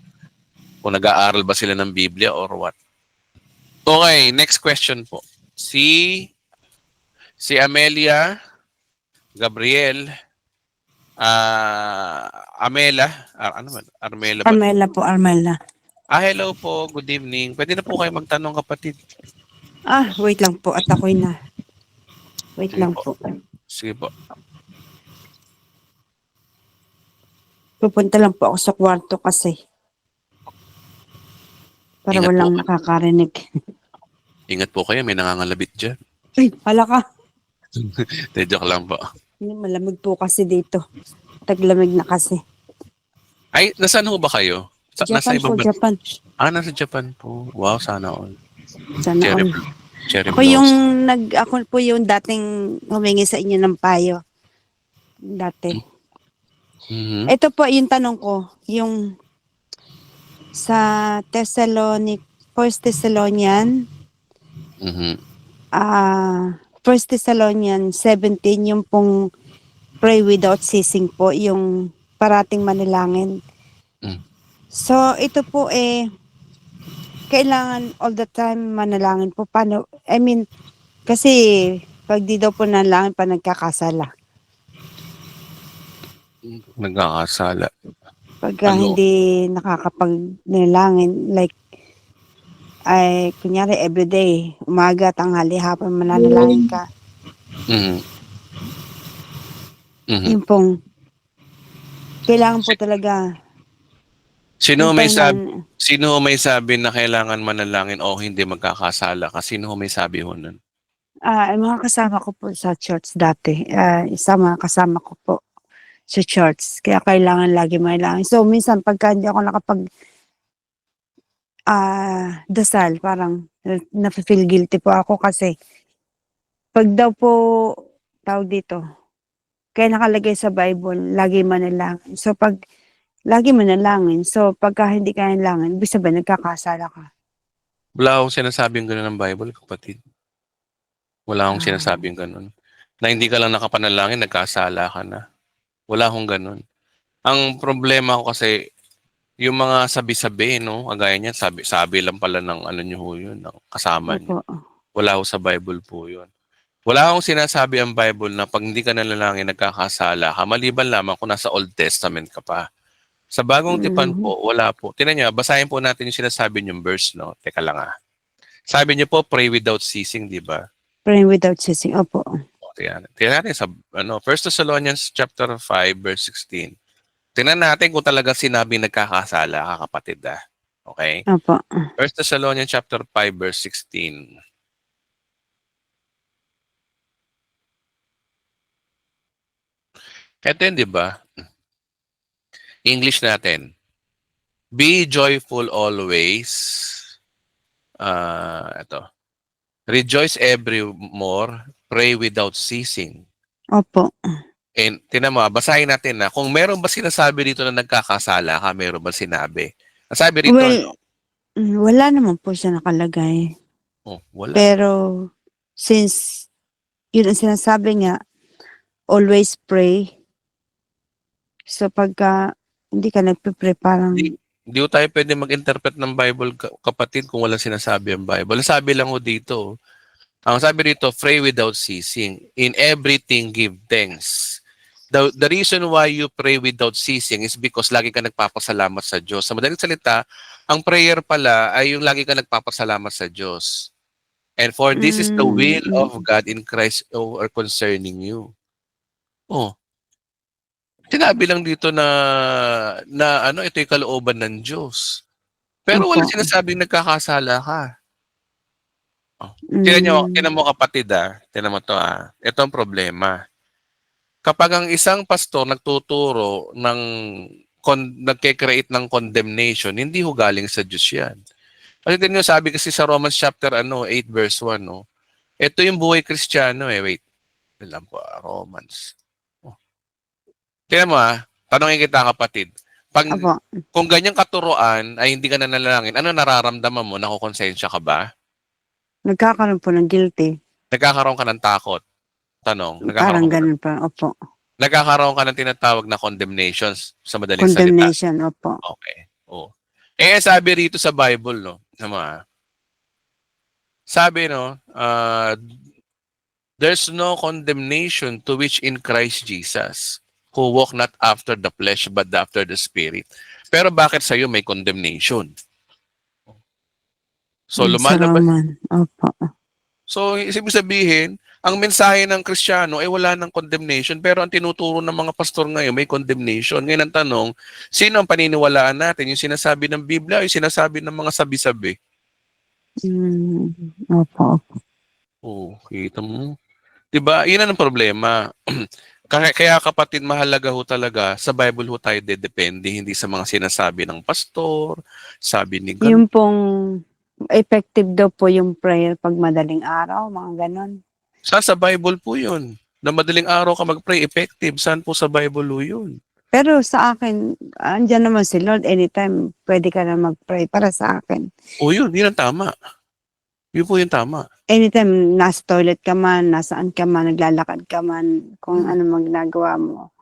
kung nag-aaral ba sila ng Biblia or what. Okay, next question po. Si Amelia Gabriel Amela, ano man? Armela ba? Armela po, Armela. Hello po, good evening. Pwede na po kayo magtanong kapatid. Wait lang po at ako'y na. Wait Sige lang po. po. Sige po. Pupunta lang po ako sa kwarto kasi. Para Ingat walang po. nakakarinig. Ingat po kayo, may nangangalabit dyan. Ay, hala ka. Joke lang po. Malamig po kasi dito. Taglamig na kasi. Ay, nasaan ho ba kayo? Nasa Japan po, ibang Japan. nasa Japan po. Wow, sana all. Sana Cherry, all. cherry Ako ako po yung dating humingi sa inyo ng payo. Dati. Mhm. Ito po yung tanong ko, yung sa First Thessalonian, Mhm. 1 Thessalonians 17, yung pong pray without ceasing po, yung parating manalangin. Mm. So, ito po kailangan all the time manalangin po. Paano? I mean, kasi pag di daw po nanalangin pa nagkakasala. Nagkakasala. Pag Ano? hindi nakakapag-nalangin, like, kunyari everyday, umaga, tanghali, hapon, mananalangin ka. Mhm. Mhm. Yung pong, kailangan po talaga. Sino yung may time sabi, na- sino may sabi na kailangan manalangin o hindi magkakasala ka? Sino may sabi ho nun? Yung mga kasama ko po sa church dati, isa mga kasama ko po sa church. Kaya kailangan lagi manalangin. So, minsan pagka hindi ako dasal, parang nafe-feel guilty po ako kasi pag daw po, tawag dito, kaya nakalagay sa Bible, lagi manalangin. So, pag lagi manalangin, so pagka hindi ka nanalangin, ibig sabihin, nagkakasala ka. Wala akong sinasabing gano'n ng Bible, kapatid. Wala akong Ah. sinasabing gano'n. Na hindi ka lang nakapanalangin, nagkasala ka na. Wala akong gano'n. Ang problema ko kasi, yung mga sabi-sabi, no? Agaya niyan, sabi lang pala ng ano nyo ho yun, ng kasama nyo. Opo. Wala ho sa Bible po yun. Wala akong sinasabi ang Bible na pag hindi ka nanalangin, nagkakasala ka, maliban lamang kung nasa Old Testament ka pa. Sa Bagong Tipan po, wala po. Tingnan niyo, basahin po natin yung sinasabi niyong verse, no? Teka lang Sabi niyo po, pray without ceasing, di ba? Praying without ceasing. Opo. Tingnan natin sa 1 Thessalonians chapter 5, verse 16. Tingnan natin kung talagang sinabi nagkakasala ka, kapatid. Okay? Opo. 1 Thessalonians chapter 5, verse 16. Ito yun, di ba? English natin. Be joyful always. Ito. Rejoice evermore. Pray without ceasing. Opo. And tinan mo, basahin natin na kung meron ba sinasabi dito na nagkakasala ka, meron ba sinabi? Ang sabi rito, Well, wala naman po siya nakalagay. wala. Pero, since, yun ang sinasabi nga, always pray. So, pagka hindi ka nagpe-pray, parang, Hindi ko tayo pwede mag-interpret ng Bible, kapatid, kung wala sinasabi ang Bible. Sabi lang ko dito, ang sabi rito, pray without ceasing. In everything, give thanks. The reason why you pray without ceasing is because lagi ka nagpapasalamat sa Diyos. Sa madaling salita, ang prayer pala ay yung lagi ka nagpapasalamat sa Diyos. And for this is the will of God in Christ or concerning you. Sinabi lang dito na ito'y kalooban ng Diyos. Pero wala Opo. sinasabing nagkakasala ka. Tinan mo kapatid Tinan mo to Ito ang problema. Kapag ang isang pastor nagtuturo nagke-create ng condemnation, hindi ho galing sa Diyos yan. Kasi sabi kasi sa Romans chapter 8 verse 1, no? Ito yung buhay Kristiyano eh. Wait. Alam po, Romans. Oh. Tingnan mo tanongin kita kapatid. Pag, Opo. kung ganyang katuruan ay hindi ka na nanalangin, ano nararamdaman mo? Nakukonsensya ka ba? Nagkakaroon po ng guilty. Nagkakaroon ka ng takot? Tanong. Parang ganun pa. Opo. Nagkakaroon ka ng tinatawag na condemnations sa madaling salita. Condemnation. Opo. Okay. Oh. Sabi rito sa Bible, no? Sabi, no, there's no condemnation to which in Christ Jesus, who walk not after the flesh, but after the Spirit. Pero bakit sa'yo may condemnation? So, Sa lumalabas. Roman. Opo. So, ibig sabihin, ang mensahe ng Kristiyano ay wala ng condemnation, pero ang tinuturo ng mga pastor ngayon may condemnation. Ngayon ang tanong, sino ang paniniwalaan natin? Yung sinasabi ng Biblia o yung sinasabi ng mga sabi-sabi? Opo. Oh, kita mo. Diba? Yun ang problema. Kaya kapatid, mahalaga ho talaga, sa Bible ho tayo depende, hindi sa mga sinasabi ng pastor, sabi ni God. Yung pong effective daw po yung prayer pag madaling araw, mga ganon. Sa Bible po yun. Na madaling araw ka mag-pray, effective. Saan po sa Bible ho yun? Pero sa akin, andyan naman si Lord, anytime pwede ka na mag-pray para sa akin. O yun ang tama. Yun po yung tama. Anytime nasa toilet ka man, nasaan ka man, naglalakad ka man, kung ano mang ginagawa mo.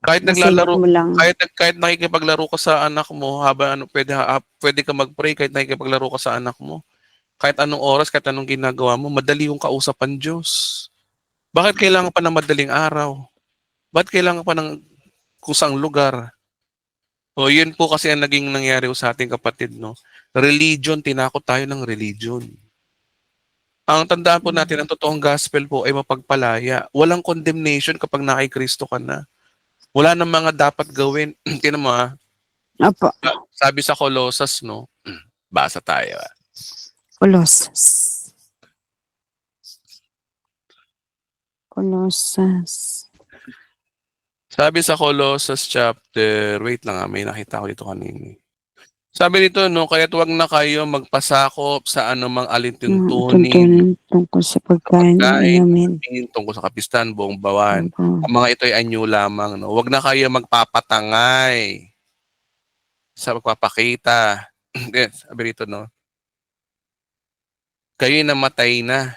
Kahit Masingit naglalaro, mo lang. kahit nakikipaglaro ka sa anak mo, habang pwede ka mag-pray kahit nakikipaglaro ka sa anak mo. Kahit anong oras, kahit anong ginagawa mo, madali yung kausapan Diyos. Bakit kailangan pa ng madaling araw? Bakit kailangan pa ng kusang lugar? O yun po kasi ang naging nangyari sa ating kapatid, no? Religion, tinakot tayo ng religion. Ang tandaan po natin, ang totoong gospel po ay mapagpalaya. Walang condemnation kapag nakikristo ka na. Wala nang mga dapat gawin. Tinan mo Opo. sabi sa Colossus, no? Basa tayo. Colossus. Sabi sa Colossus chapter, wait lang may nakita ko dito kanina. Sabi dito, no, kaya't wag na kayo magpasakop sa anumang alintuntunin, Tungkol sa pagkain namin. tungkol sa kapistan, buong bawan. Ang mga ito ay anyo lamang. No? Wag na kayo magpapatangay sa pagpapakita. Sabi dito, no? Kayo namatay na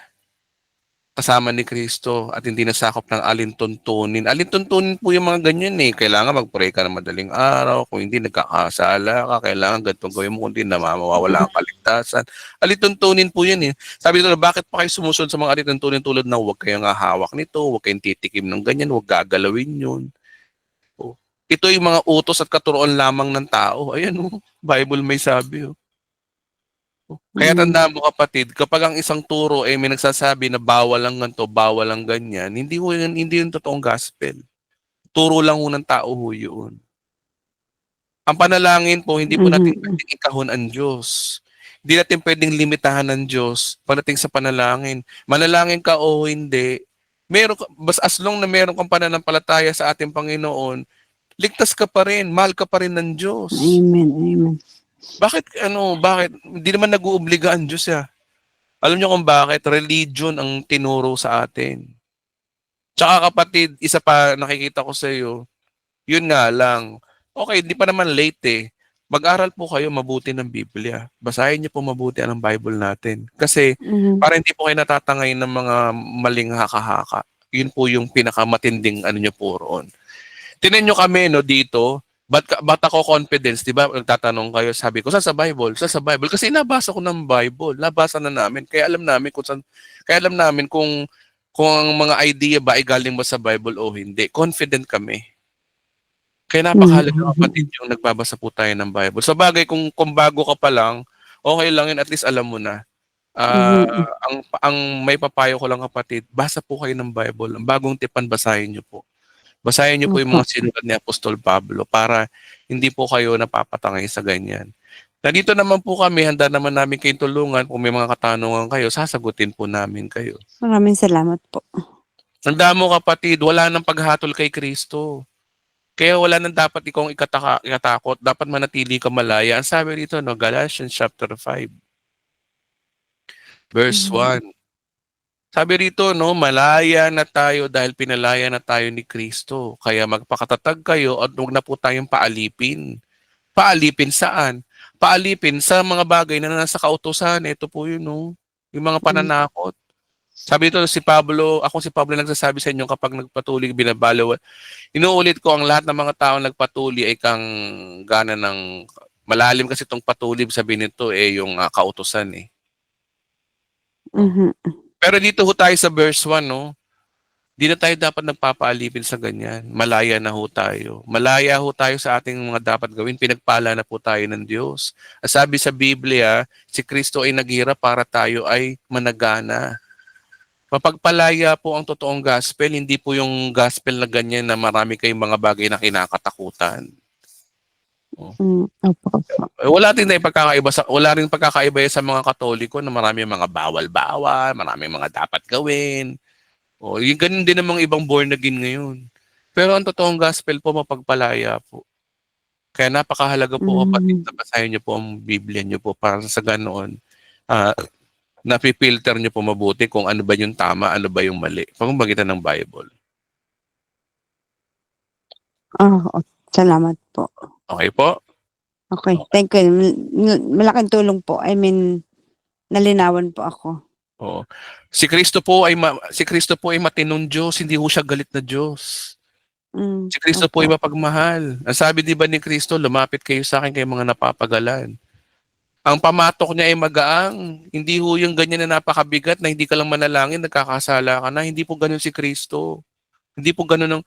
kasama ni Kristo at hindi nasakop ng alintuntunin. Alintuntunin po yung mga ganyan eh. Kailangan mag-pray ka ng madaling araw. Kung hindi, nagkakasala ka. Kailangan ganitong gawin mo. Kung hindi, mawawala ang kaligtasan. Alintuntunin po yun eh. Sabi dito, bakit pa kayo sumusunod sa mga alintuntunin tulad na huwag kayong hahawak nito, huwag kayong titikim ng ganyan, huwag gagalawin yun. Oh. Ito yung mga utos at katuroan lamang ng tao. Ayan Bible may sabi Kaya tandaan mo kapatid, kapag ang isang turo ay may nagsasabi na bawal lang ganito, bawal lang ganyan, hindi yun totoong gospel. Turo lang ng tao yun. Ang panalangin po, hindi po natin pwedeng ikahon ang Diyos. Hindi natin pwedeng limitahan ng Diyos pagdating sa panalangin. Manalangin ka o hindi, as long na meron kang pananampalataya sa ating Panginoon, ligtas ka pa rin, mahal ka pa rin ng Diyos. Amen. Bakit hindi naman nag-uubliga ang Diyos Alam niyo kung bakit? Religion ang tinuro sa atin. Tsaka kapatid, isa pa nakikita ko sa iyo, yun nga lang. Okay, hindi pa naman late Mag-aral po kayo mabuti ng Biblia. Basahin niyo po mabuti ang Bible natin. Kasi para hindi po kayo natatangay ng mga maling haka-haka. Yun po yung pinakamatinding niyo po roon. Tinan niyo kami dito. Ba't ako confidence, di ba? Nagtatanong kayo, sabi ko, sa Bible? Sa Bible. Kasi nabasa ko ng Bible. Nabasa na namin. Kaya alam namin kung ang mga idea ba ay galing ba sa Bible o hindi. Confident kami. Kaya napakahalaga kapatid yung nagbabasa po tayo ng Bible. Sa bagay, kung bago ka pa lang, okay lang yun, at least alam mo na. Ang may papayo ko lang kapatid, basa po kayo ng Bible. Ang bagong tipan, basahin niyo po. Basahin niyo po yung mga sinulat ni Apostol Pablo para hindi po kayo napapatangay sa ganyan. Nandito naman po kami, handa naman namin kayong tulungan. Kung may mga katanungan kayo, sasagutin po namin kayo. Maraming salamat po. Tandaan mo kapatid, wala nang paghatol kay Kristo. Kaya wala nang dapat ikaw ikatakot. Dapat manatili ka malaya. Ang sabi rito, Galatians chapter 5, verse 1. Sabi rito, no, malaya na tayo dahil pinalaya na tayo ni Kristo. Kaya magpakatatag kayo at huwag na po tayong paalipin. Paalipin saan? Paalipin sa mga bagay na nasa kautusan. Ito po yun, no? Yung mga pananakot. Sabi dito si Pablo, ako si Pablo nagsasabi sa inyo kapag nagpatuloy, binabalo. Inuulit ko ang lahat ng mga taong nagpatuloy ay kang gana ng malalim kasi itong patuloy, sabi nito yung kautusan eh. Mhm. Pero dito ho tayo sa verse 1, no? Di na tayo dapat nagpapaalipin sa ganyan. Malaya na ho tayo. Malaya ho tayo sa ating mga dapat gawin. Pinagpala na po tayo ng Diyos. Sabi sa Biblia, si Kristo ay naghirap para tayo ay managana. Mapagpalaya po ang totoong gospel, hindi po yung gospel na ganyan na marami kayong mga bagay na kinakatakutan. Opo, opo. Wala din na ipagkakaiba wala rin pagkakaiba sa mga Katoliko na marami mga bawal-bawal, marami mga dapat gawin. O, yung ganun din ng mga ibang born again ngayon. Pero ang totoong gospel po mapagpalaya po. Kaya napakahalaga po kapatid na basahin niyo po ang Biblia niyo po para sa ganoon. Napipilter niyo po mabuti kung ano ba yung tama, ano ba yung mali. Pamamagitan ng Bible. Salamat po. Okay po? Okay, thank you. Malaking tulong po. I mean, nalinawan po ako. Oo. Si Kristo po ay matinong Diyos, hindi ho siya galit na Diyos. Si Kristo po ay mapagmahal. Ang sabi di ba ni Kristo, lumapit kayo sa akin kayo mga napapagalan. Ang pamatok niya ay magaang. Hindi ho yung ganyan na napakabigat na hindi ka lang manalangin, nagkakasala ka na. Hindi po ganun si Kristo. Hindi po ganun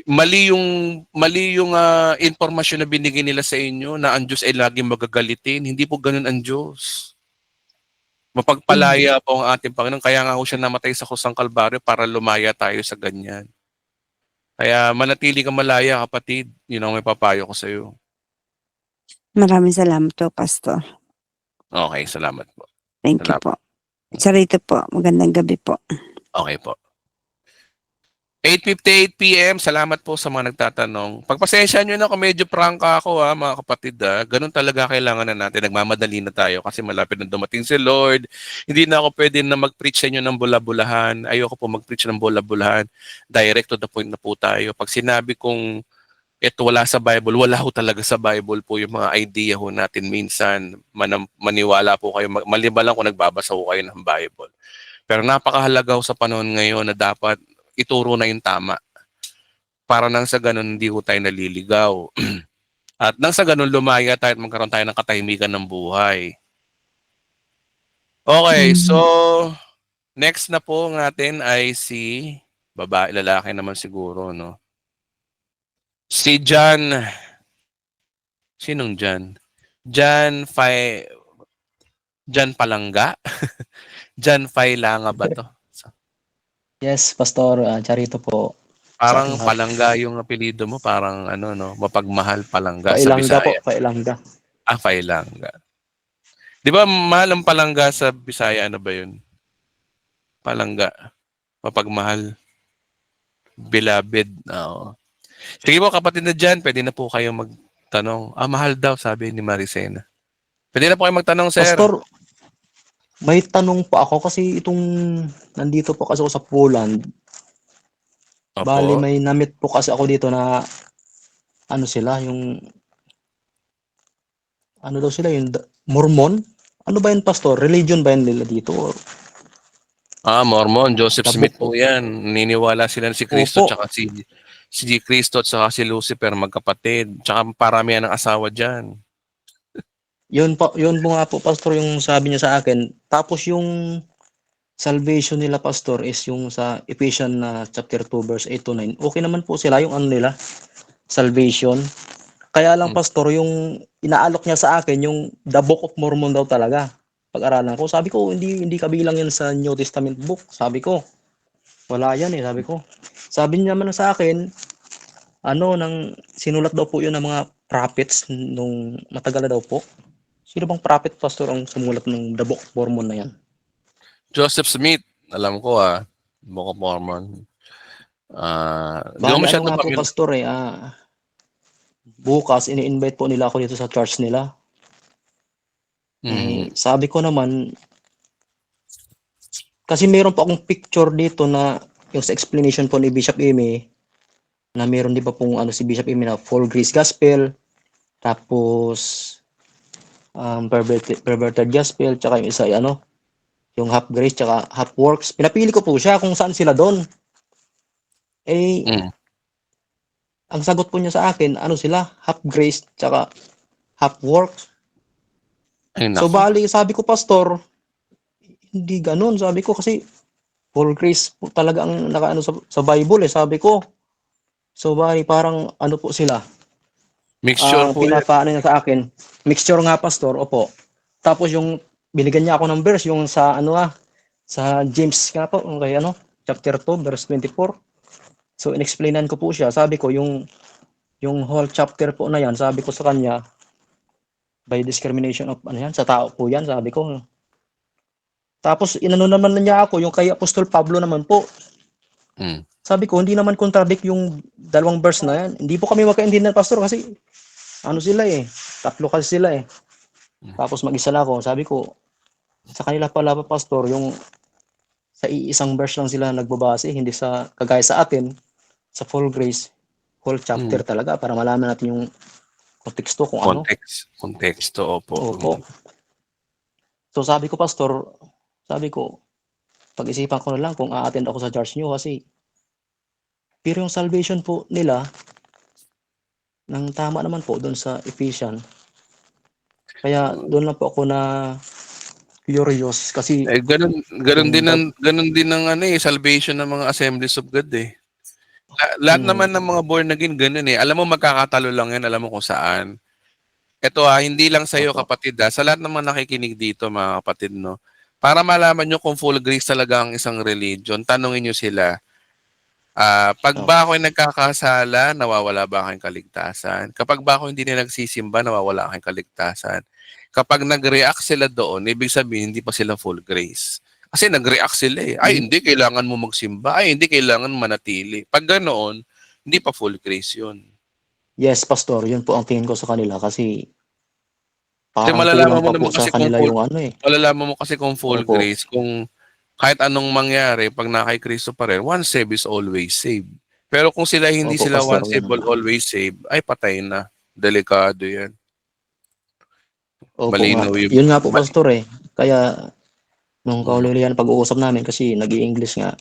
mali yung impormasyon na binigay nila sa inyo na ang Diyos ay laging magagalitin. Hindi po ganun ang Diyos. Mapagpalaya po ang ating Panginoon. Kaya nga ho siya namatay sa kusang Kalbaryo para lumaya tayo sa ganyan. Kaya manatili kang malaya, kapatid. Yun ang may papayo ko sa iyo. Maraming salamat po, Pastor. Okay, salamat po. Thank you po. Sarito po. Magandang gabi po. Okay po. 8:58 PM. Salamat po sa mga nagtatanong. Pagpasensya nyo na kung medyo prangka ako mga kapatid. Ganun talaga kailangan na natin. Nagmamadali na tayo kasi malapit na dumating si Lord. Hindi na ako pwede na mag-preach sa inyo ng bula-bulahan. Ayoko po mag-preach ng bula-bulahan. Direct to the point na po tayo. Pag sinabi kong ito wala sa Bible, wala ho talaga sa Bible po yung mga idea ho natin minsan. Maniwala po kayo. Maliban lang kung nagbabasa ho kayo ng Bible. Pero napakahalaga ho sa panahon ngayon na dapat ituro na yung tama. Para nang sa ganun, hindi ko tayo naliligaw. At nang sa ganun, lumaya tayo at magkaroon tayo ng katahimikan ng buhay. Okay, so next na po natin ay si babae, lalaki naman siguro, no? Si John. Sinong John? John Palangga? John Langa ba to? Yes, Pastor Charito po. Parang Sa- Palangga yung apelyido mo, parang mapagmahal Palangga sa Pailangga po, Bisaya. Pailangga. Pailangga. Di ba mahal ang Palangga sa Bisaya? Ano ba yun? Palangga. Mapagmahal. Beloved. Oo. Sige po kapatid na dyan, pwede na po kayo magtanong. Mahal daw, sabi ni Maricena. Pwede na po kayo magtanong, sir. Pastor, may tanong po ako kasi nandito po kasi ako sa Poland. Opo. Bali may namit po kasi ako dito na sila, yung daw sila, yung Mormon? Ano ba yun, Pastor? Religion ba yun nila dito? Or Mormon. Joseph Tabok Smith po. po yan. Naniniwala sila na si Kristo Opo. tsaka si Kristo at saka si Lucifer magkapatid. Tsaka paramihan ng asawa dyan. Yun po nga po, Pastor, yung sabi niya sa akin. Tapos yung salvation nila, Pastor, is yung sa Ephesians chapter 2 verse 8 to 9. Okay naman po sila yung nila, salvation. Kaya lang, Pastor, yung inaalok niya sa akin, yung The Book of Mormon daw talaga. Pag-aralan ko, sabi ko, hindi kabilang yan sa New Testament book. Sabi ko, wala yan sabi ko. Sabi niya naman sa akin, nang sinulat daw po yun ng mga prophets nung matagal na daw po. Sino bang prophet, Pastor, ang sumulat ng The Book of Mormon na yan? Joseph Smith. Alam ko Book of Mormon. Di mo Bali, po, Pastor, bukas, ini-invite po nila ako dito sa church nila. Sabi ko naman, Kasi meron po akong picture dito na yung sa explanation po ni Bishop Amy na meron di ba pong ano si Bishop Amy na full grace gospel, tapos perverted gospel, tsaka yung isa ay ano, yung half grace tsaka half works. Pinapili ko po siya kung saan sila doon. Eh, Mm. ang sagot po niya sa akin, ano sila, half grace tsaka half works. Ay, So nako. bali, sabi ko, Pastor, hindi ganun. Sabi ko kasi full grace po talaga ang nakaano sa Bible eh, sabi ko. So bali, parang ano po sila, Mixture ang po yan. pinapaano niya sa akin, mixture nga, Pastor, opo. Tapos yung binigyan niya ako ng verse, yung sa ano sa James nga po, kay ano, chapter 2, verse 24. So inexplainan ko po siya. Sabi ko, yung whole chapter po na yan, sabi ko sa kanya, by discrimination of ano yan, sa tao po yan, sabi ko. Tapos inano naman niya ako, yung kay Apostol Pablo naman po. Mm. Sabi ko, hindi naman contradict yung dalawang verse na yan. Hindi po kami magkaintindihan, Pastor, kasi ano sila eh, tatlo kasi sila eh. Tapos mag-isa na ako. Sabi ko, sa kanila pala, Pastor, yung sa iisang verse lang sila nagbabase, hindi sa kagaya sa atin, sa full grace, whole chapter talaga para malaman natin yung konteksto kung ano. Konteksto, opo. Opo. So sabi ko, Pastor, sabi ko, pag-isipan ko na lang kung a-attend ako sa church niyo kasi pero yung salvation po nila nang tama naman po doon sa Ephesians. Kaya doon lang po ako na curious kasi Eh, ganun yung din ang ano eh, salvation ng mga Assemblies of God eh. Lahat naman ng mga born again ganun eh. Alam mo magkakatalo lang yan, alam mo kung saan. Ito hindi lang sa iyo Opo. kapatid sa lahat ng mga nakikinig dito mga kapatid no. Para malaman nyo kung full grace talaga ang isang religion, tanungin nyo sila. Pag ba ako'y nagkakasala, nawawala ba aking kaligtasan? Kapag ba ako hindi na nagsisimba, nawawala aking kaligtasan? Kapag nag-react sila doon, ibig sabihin hindi pa sila full grace. Kasi nag-react sila eh. Ay, hindi kailangan mo magsimba. Ay, hindi kailangan manatili. Pag ganoon, hindi pa full grace yun. yes, Pastor, yun po ang tingin ko sa kanila kasi Kasi parang malalaman kulang mo pa po naman sa kasi kanila yung ano eh. malalaman mo kasi kung full Opo. grace, kung kahit anong mangyari, pag na kay Kristo pa rin, once saved is always saved. Pero kung sila hindi Opo, sila Pastor, once saved ganun or nga. always saved, ay patay na. Delikado yan. Opo nga. Malinaw yung... Yun nga po, Pastor eh. Kaya nung kaulihan pag-uusap namin kasi nag-i-English nga.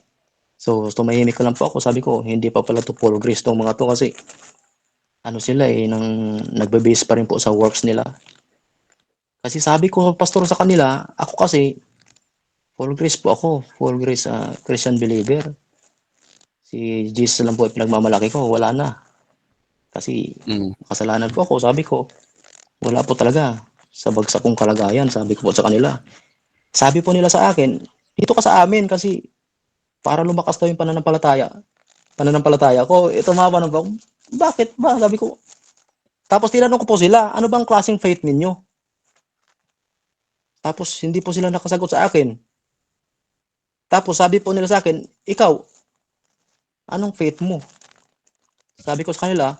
So tumahimik ko lang po ako. Sabi ko, hindi pa pala to full grace tong mga to kasi ano sila eh, nang nagbe-base pa rin po sa works nila. Kasi sabi ko, Pastor, sa kanila, ako kasi full grace po ako. Full grace Christian believer. Si Jesus lang po yung pinagmamalaki ko. Wala na. Kasi kasalanan po ako. Sabi ko, wala po talaga. Sa bagsak kong kalagayan, sabi ko po sa kanila. Sabi po nila sa akin, dito ka sa amin kasi para lumakas daw yung pananampalataya. Pananampalataya ko, tumama na ba? Bakit ba? Sabi ko. Tapos tinanong ko po sila, ano bang klaseng faith ninyo? Tapos hindi po sila nakasagot sa akin. Tapos sabi po nila sa akin, ikaw, anong faith mo? Sabi ko sa kanila,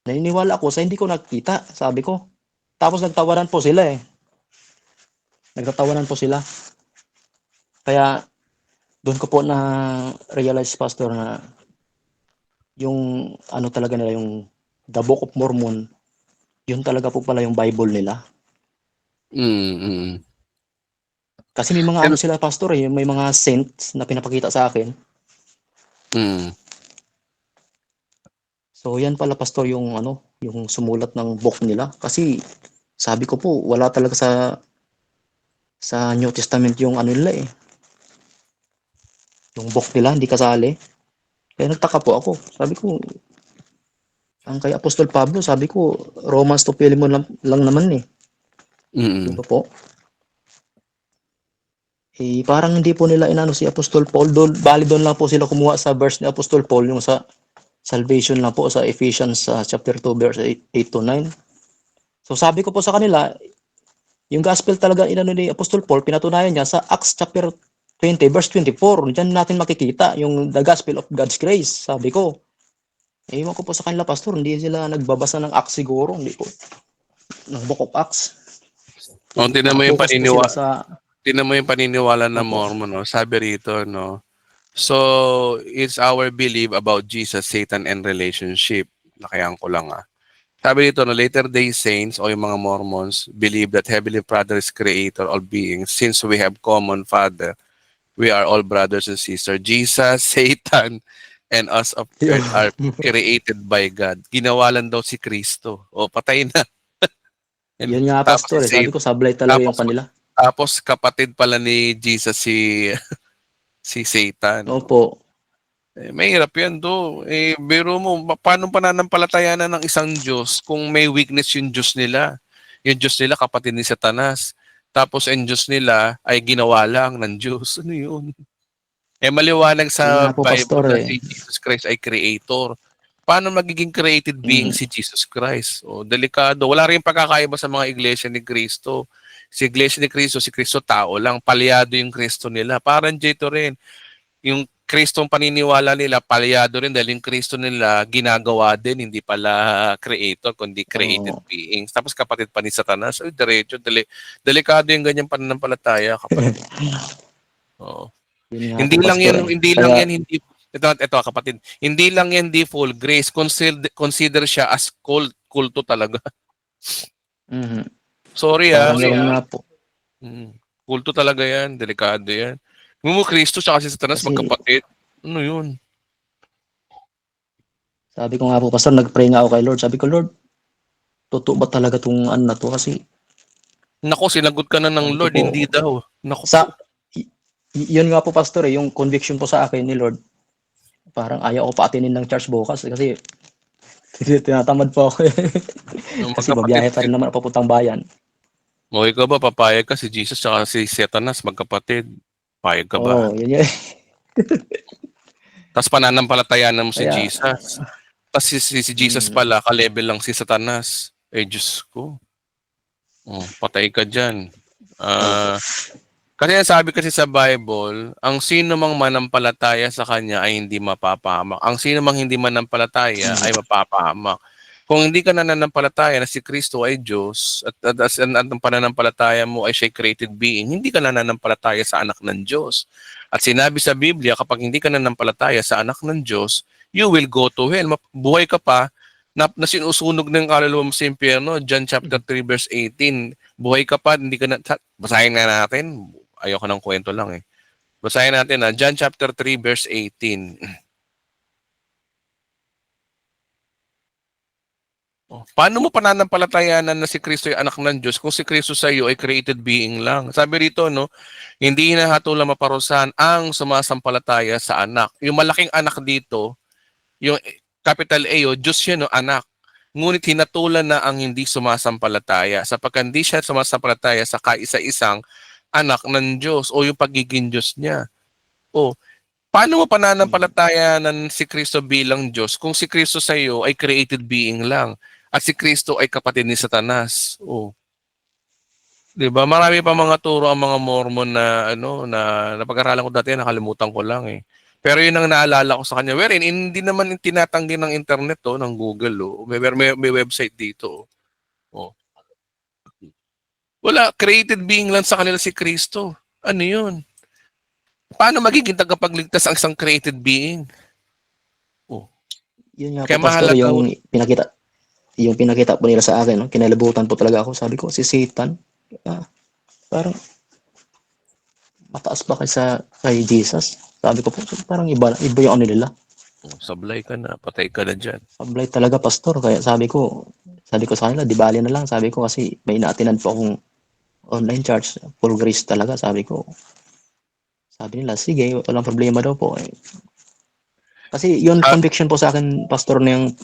naniniwala ako sa hindi ko nakita, sabi ko. Tapos nagtawanan po sila eh. Nagtatawanan po sila. Kaya doon ko po na realize, Pastor, na yung ano talaga nila, yung The Book of Mormon, yun talaga po pala yung Bible nila. Kasi may mga ano sila, Pastor eh, may mga saints na pinapakita sa akin. So yan pala, Pastor, yung ano, yung sumulat ng book nila. Kasi sabi ko po, wala talaga sa New Testament yung ano nila eh. Yung book nila, hindi kasali. Kaya nagtaka po ako. Sabi ko, ang kay Apostol Pablo, sabi ko, Romans to Philemon lang naman eh. Diba po? Eh, parang hindi po nila inano si Apostol Paul. Bali doon lang po sila kumuha sa verse ni Apostol Paul, yung sa salvation lang po sa Ephesians chapter 2 verse 8 to 9. So sabi ko po sa kanila, yung gospel talaga inano ni Apostol Paul, pinatunayan niya sa Acts chapter 20 verse 24. Diyan natin makikita yung the gospel of God's grace. Sabi ko, ewan ko po sa kanila, Pastor, hindi sila nagbabasa ng Acts siguro, hindi po. Ng Book of Acts. Tingnan mo yung Focus po sila sa Tingnan mo yung paniniwala ng Opo. Mormon, no? Sabi rito, no? So, it's our belief about Jesus, Satan, and relationship. Nakayaan ko lang, ah. Sabi dito, no, later-day saints o yung mga Mormons believe that Heavenly Father is creator all beings. Since we have common Father, we are all brothers and sisters. Jesus, Satan, and us of Yun. earth are created by God. Ginawalan daw si Kristo. O, patay na. Yun nga, Tapos si pastor. Sabi Satan. ko, sablay talaga yung Tapos, kanila. tapos kapatid pala ni Jesus si Satan. Opo. Mahirap yan do. Biro mo, paano pananampalatayanan ng isang Diyos kung may weakness yung Diyos nila? Yung Diyos nila kapatid ni Satanas. Tapos ang Diyos nila ay ginawa lang ng Diyos. Ano yun? Maliwanag Yun sa nga po, Bible pastor na eh. si Jesus Christ ay creator. Paano magiging created being Mm. si Jesus Christ? O, delikado. Wala rin pagkakaiba sa mga iglesia ni Cristo. Si iglesia ni Cristo, si Cristo tao lang. Palyado yung Cristo nila. Parang dito rin. Yung Kristong paniniwala nila, palyado rin dahil yung Kristo nila ginagawa din, hindi pala creator, kundi created Oo. beings. Tapos kapatid pa ni Satanas, diretso, delikado yung ganyang pananampalataya, kapatid. Oo. Yun nga Hindi po, lang pastor yan, eh. hindi lang Kaya, yan, hindi, ito kapatid, hindi lang yan di full grace, consider siya as kulto talaga. mhm, Sorry parang ganun nga po. Kulto talaga yan, delikado yan. Mo Kristo tsaka si Satanas Kasi, magkapatid. Ano yun? sabi ko nga po, pastor, nag-pray nga ako kay Lord. Sabi ko, Lord, totoo ba talaga tong ano na to? Kasi, Nako, sinagot ka na ng sabi ko Lord, po, hindi daw. Nako po. yun nga po, pastor eh, yung conviction po sa akin ni Lord, parang ayaw ko paatinin ng church bukas kasi tinatamad po ako eh. Yung Kasi magkapatid, babiyahe pa rin naman ako papuntang bayan. okay ka ba? Papayag ka si Jesus tsaka si Satanas, magkapatid. Payag ka ba? Oo, yun yun. Tapos pananampalatayanan mo si Kaya, Jesus. Tapos si Jesus mm, pala, ka-level lang si Satanas. Diyos ko. Oh, patay ka dyan. opo. Kasi sabi kasi sa Bible, ang sino mang manampalataya sa Kanya ay hindi mapapahamak. Ang sino mang hindi manampalataya ay mapapahamak. Kung hindi ka nananampalataya na si Kristo ay Diyos at ang pananampalataya mo ay siya created being, hindi ka nananampalataya sa anak ng Diyos. At sinabi sa Biblia, kapag hindi ka nananampalataya sa anak ng Diyos, you will go to hell. Buhay ka pa na sinusunog ng kaluluwa mo sa impyerno. John chapter 3 verse 18. Buhay ka pa, hindi ka na... Basahin nga natin. Ayoko ng kwento lang eh. Basahin natin John chapter 3 verse 18. Paano mo pananampalatayanan na si Kristo ay anak ng Diyos kung si Kristo sa iyo ay created being lang? Sabi rito, no, hindi hinahatulang maparusahan ang sumasampalataya sa anak. Yung malaking anak dito, yung capital A, Diyos yan, no, anak. Ngunit hinatulan na ang hindi sumasampalataya sapagkat hindi siya sumasampalataya sa kaisa-isang anak ng Diyos o yung pagiging Diyos niya. O, paano mo pananampalatayanan si Kristo bilang Diyos kung si Kristo sa iyo ay created being lang at si Kristo ay kapatid ni Satanas? O, 'di ba? Marami pa mga turo ang mga Mormon na na napag-aralan ko dati, nakalimutan ko lang eh. Pero yun ang naalala ko sa kanya. Wherein, hindi naman tinatanggi ng internet ng Google may website dito. Oh. Wala, created being lang sa kanila si Kristo. Ano yun? Paano magiging tagapagligtas ang isang created being? Oh. Yun nga Kaya po, pastor, mahalaga. yung pinakita po nila sa akin, no? Kinalibutan po talaga ako. Sabi ko, si Satan, parang mataas ba kay Jesus? Sabi ko po, parang iba yung ano nila. Sablay ka na, patay ka na dyan. Sablay talaga, pastor. Kaya sabi ko sa kanila, di bali na lang. Sabi ko kasi may naatinan po akong online church, full grace talaga. Sabi nila, sige, walang problema daw po. Kasi yung conviction po sa akin, pastor, ni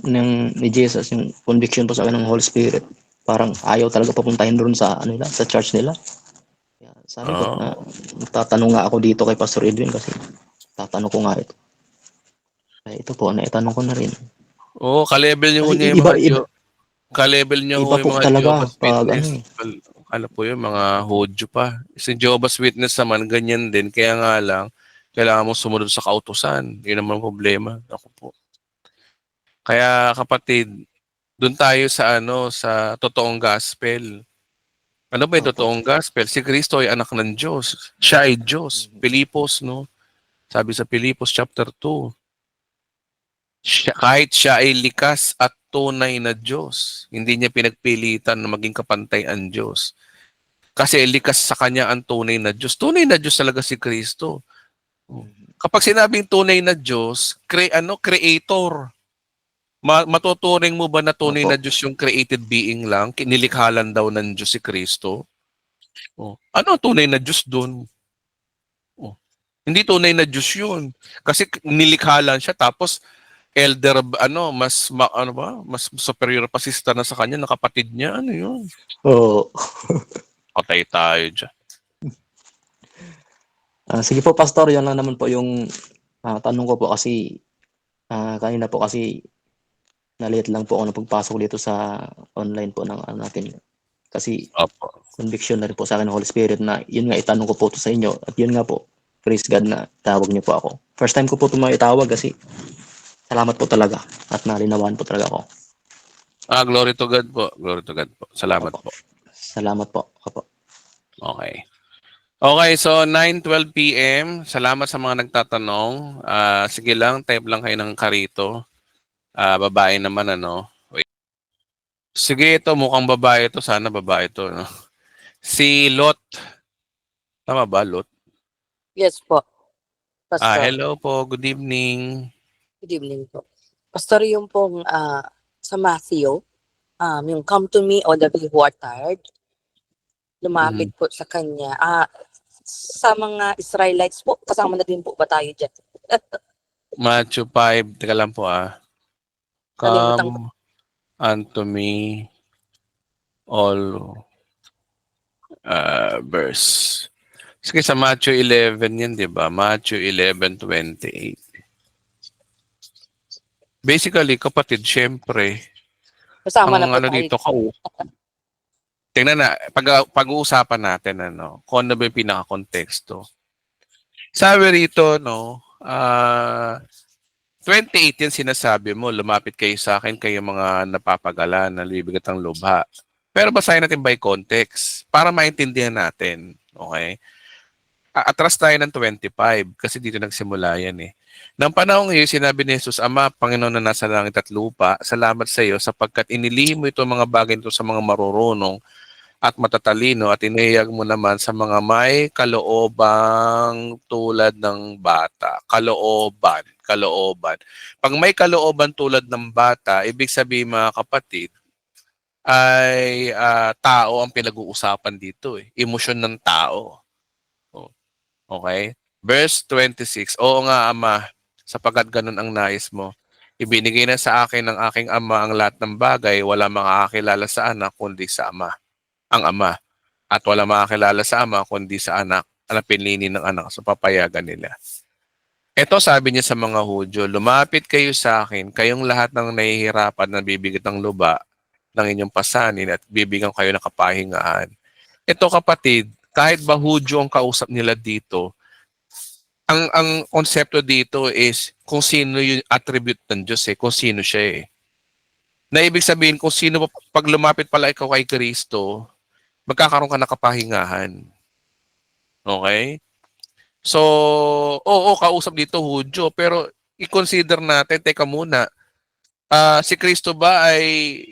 Jesus, yung conviction po sa akin ng Holy Spirit, parang ayaw talaga papuntahin doon sa sa church nila. Kaya sabi ko, tatanong nga ako dito kay Pastor Edwin kasi tatanong ko nga ito. Kaya ito po, naitanong ko na rin. Ka-level niyo Kasi niya yung mga ka-level niyo iba yung po mga talaga Jehovah's pag Witness. Ano po yung mga Hodyo pa. Si Jehovah's Witness naman, ganyan din. Kaya nga lang, kailangan mo sumunod sa kautusan. Yun naman ang problema. Ako po. Kaya kapatid, doon tayo sa sa totoong gospel. Ano ba yung Opo. totoong gospel? Si Kristo ay anak ng Diyos. Siya ay Diyos. Pilipos, no? Sabi sa Pilipos chapter 2. Kahit siya ay likas at tunay na Diyos, hindi niya pinagpilitan na maging kapantay ang Diyos. Kasi likas sa kanya ang tunay na Diyos. Tunay na Diyos talaga si Kristo. Kapag sinabing tunay na Diyos, creator. Matuturing mo ba na tunay Opo. na Diyos yung created being lang? Kinilikhalan daw ng Diyos si Kristo? Ano ang tunay na Diyos doon? Hindi tunay na Diyos yun. Kasi nilikhalan siya tapos elder mas superior pa sister na sa kanya, na kapatid niya, ano yun? Oo. Patay tayo dyan. Sige po, Pastor, yan lang naman po yung tanong ko po kasi kanina po kasi na-late lang po ako na pagpasok dito sa online po ng natin. Kasi Opo. conviction na rin po sa akin ng Holy Spirit na yun nga itanong ko po to sa inyo. At yun nga po, praise God na tawag niyo po ako. First time ko po itawag kasi salamat po talaga at nalinawan po talaga ako. Glory to God po. Glory to God po. Salamat Opo. po. Salamat po. Opo. Okay. Okay, so 9:12 p.m. Salamat sa mga nagtatanong. Sige lang, type lang kayo ng karito. Babae naman, ano. Wait. Sige, ito, mukhang babae ito. Sana babae ito, no? Si Lot. Tama ba, Lot? Yes po, Pastor. Hello po. Good evening. Good evening po. Pastor, yung pong sa Matthew, yung come to me, all of you who are tired, lumapit po sa kanya. Sa mga Israelites po, kasama na din po ba tayo dyan? Matthew 5. Teka lang po, Kalimutan ko. Come unto me all verse. Sige, sa Matthew 11 yan, di ba? Matthew 11:28. Basically, kapatid, syempre, Kasama na ang po ano tayo. dito, tingnan na, pag-uusapan natin, kung ano ba yung pinaka-konteksto. Sabi rito, 28 yan sinasabi mo, lumapit kayo sa akin, kayo mga napapagala, nalibigat ang lubha. Pero basahin natin by context para maintindihan natin. Okay? Atras tayo ng 25 kasi dito nagsimula yan eh. Nang panahong iyon, sinabi ni Jesus, Ama, Panginoon na nasa langit at lupa, salamat sa iyo sapagkat inilihim mo ito mga bagay ito sa mga marurunong at matatalino at inihayag mo naman sa mga may kaloobang tulad ng bata. Kalooban. Pag may kalooban tulad ng bata, ibig sabihin mga kapatid, ay tao ang pinag-uusapan dito eh. Emosyon ng tao. Okay? Verse 26, Oo nga, Ama, sapagkat ganun ang nais mo. Ibinigay na sa akin ng aking ama ang lahat ng bagay, wala makakakilala sa anak kundi sa ama. Ang ama. At wala makakilala sa ama kundi sa anak, ang pinili ng anak sa papayagan nila. Ito sabi niya sa mga Hudyo, lumapit kayo sa akin, kayong lahat ng nahihirapan na bibigat ng luba ng inyong pasanin at bibigyan kayo ng kapahingaan. Ito kapatid, kahit ba Hudyo ang kausap nila dito, ang konsepto dito is kung sino yung attribute ng Diyos kung sino siya Na ibig sabihin kung sino, pag lumapit pala ikaw kay Kristo, magkakaroon ka ng kapahingahan. Okay? So, oo, kausap dito Hudyo, pero i-consider natin, teka muna, si Kristo ba ay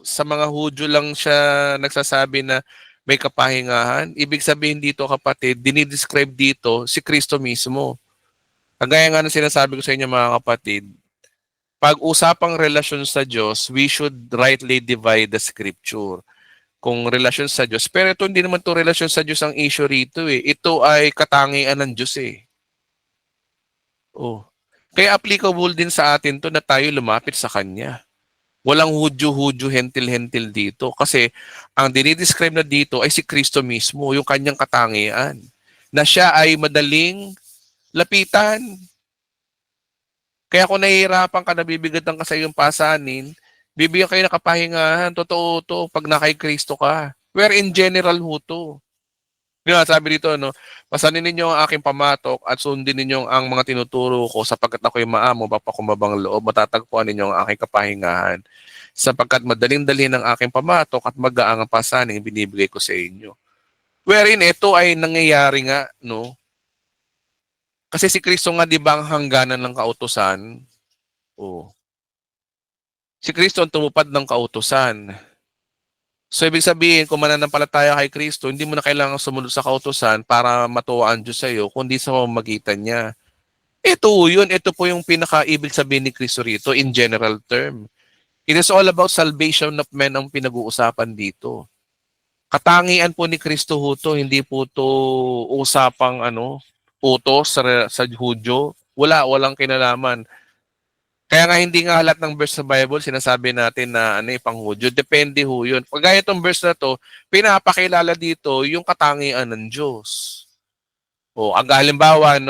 sa mga Hudyo lang siya nagsasabi na may kapahingahan? Ibig sabihin dito kapatid, dinidescribe dito si Kristo mismo. Kagaya nga ng sinasabi ko sa inyo mga kapatid, pag usapang relasyon sa Diyos, we should rightly divide the scripture. Kung relasyon sa Diyos. Pero ito hindi naman to relasyon sa Diyos ang issue rito Ito ay katangian ng Diyos Kaya applicable din sa atin to na tayo lumapit sa Kanya. Walang Hudyo-Hudyo, hentil-hentil dito. Kasi ang dinidescribe na dito ay si Kristo mismo, yung Kanyang katangian. Na siya ay madaling lapitan. Kaya kung nahihirapan ka, nabibigatan ka sa iyong pasanin, bibigyan kayo ng kapahingahan. Totoo to pag nakay Kristo ka. Where in general ho to. Di ba, sabi dito, no, pasanin ninyo ang aking pamatok at sundin ninyo ang mga tinuturo ko sapagkat ako'y maamo, mapakumabang loob, matatagpuan ninyo ang aking kapahingahan. Sapagkat madaling dalhin ang aking pamatok at magaang ang pasaning binibigay ko sa inyo. Wherein ito ay nangyayari nga, no? Kasi si Kristo nga, di ba, ang hangganan ng kautusan? Oh. Si Kristo ang tumupad ng kautusan. So, ibig sabihin, kung mananampalataya kay Kristo, hindi mo na kailangan sumunod sa kautusan para matuwa ang Diyos sa iyo, kundi sa pamamagitan niya. Ito yun. Ito po yung pinaka-ibig sabihin ni Kristo rito in general term. It is all about salvation of men ang pinag-uusapan dito. Katangian po ni Kristo ho to, hindi po to usapang utos sa Hudyo. Walang kinalaman. Kaya nga hindi nga lahat ng verse sa Bible sinasabi natin na pang Hudyo. Depende ho yun. Pagaya itong verse na to, pinapakilala dito yung katangian ng Diyos. O, ang halimbawa,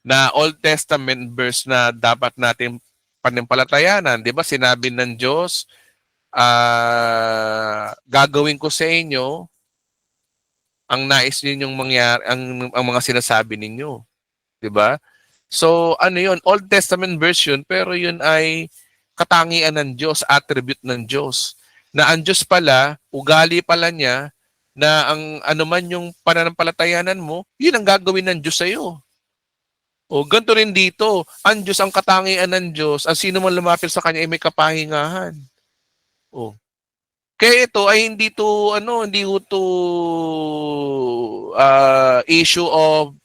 na Old Testament verse na dapat natin panampalatayanan. Di ba sinabi ng Diyos, gagawin ko sa inyo ang nais ninyong mangyari, ang mga sinasabi ninyo. Di ba? So, yun? Old Testament version, pero yun ay katangian ng Diyos, attribute ng Diyos. Na ang Diyos pala, ugali pala niya, na ang man yung pananampalatayanan mo, yun ang gagawin ng Diyos sa iyo. O, ganito rin dito. Ang Diyos, ang katangian ng Diyos, ang sino man lumapit sa Kanya ay may kapahingahan. O. Kaya ito ay hindi to issue of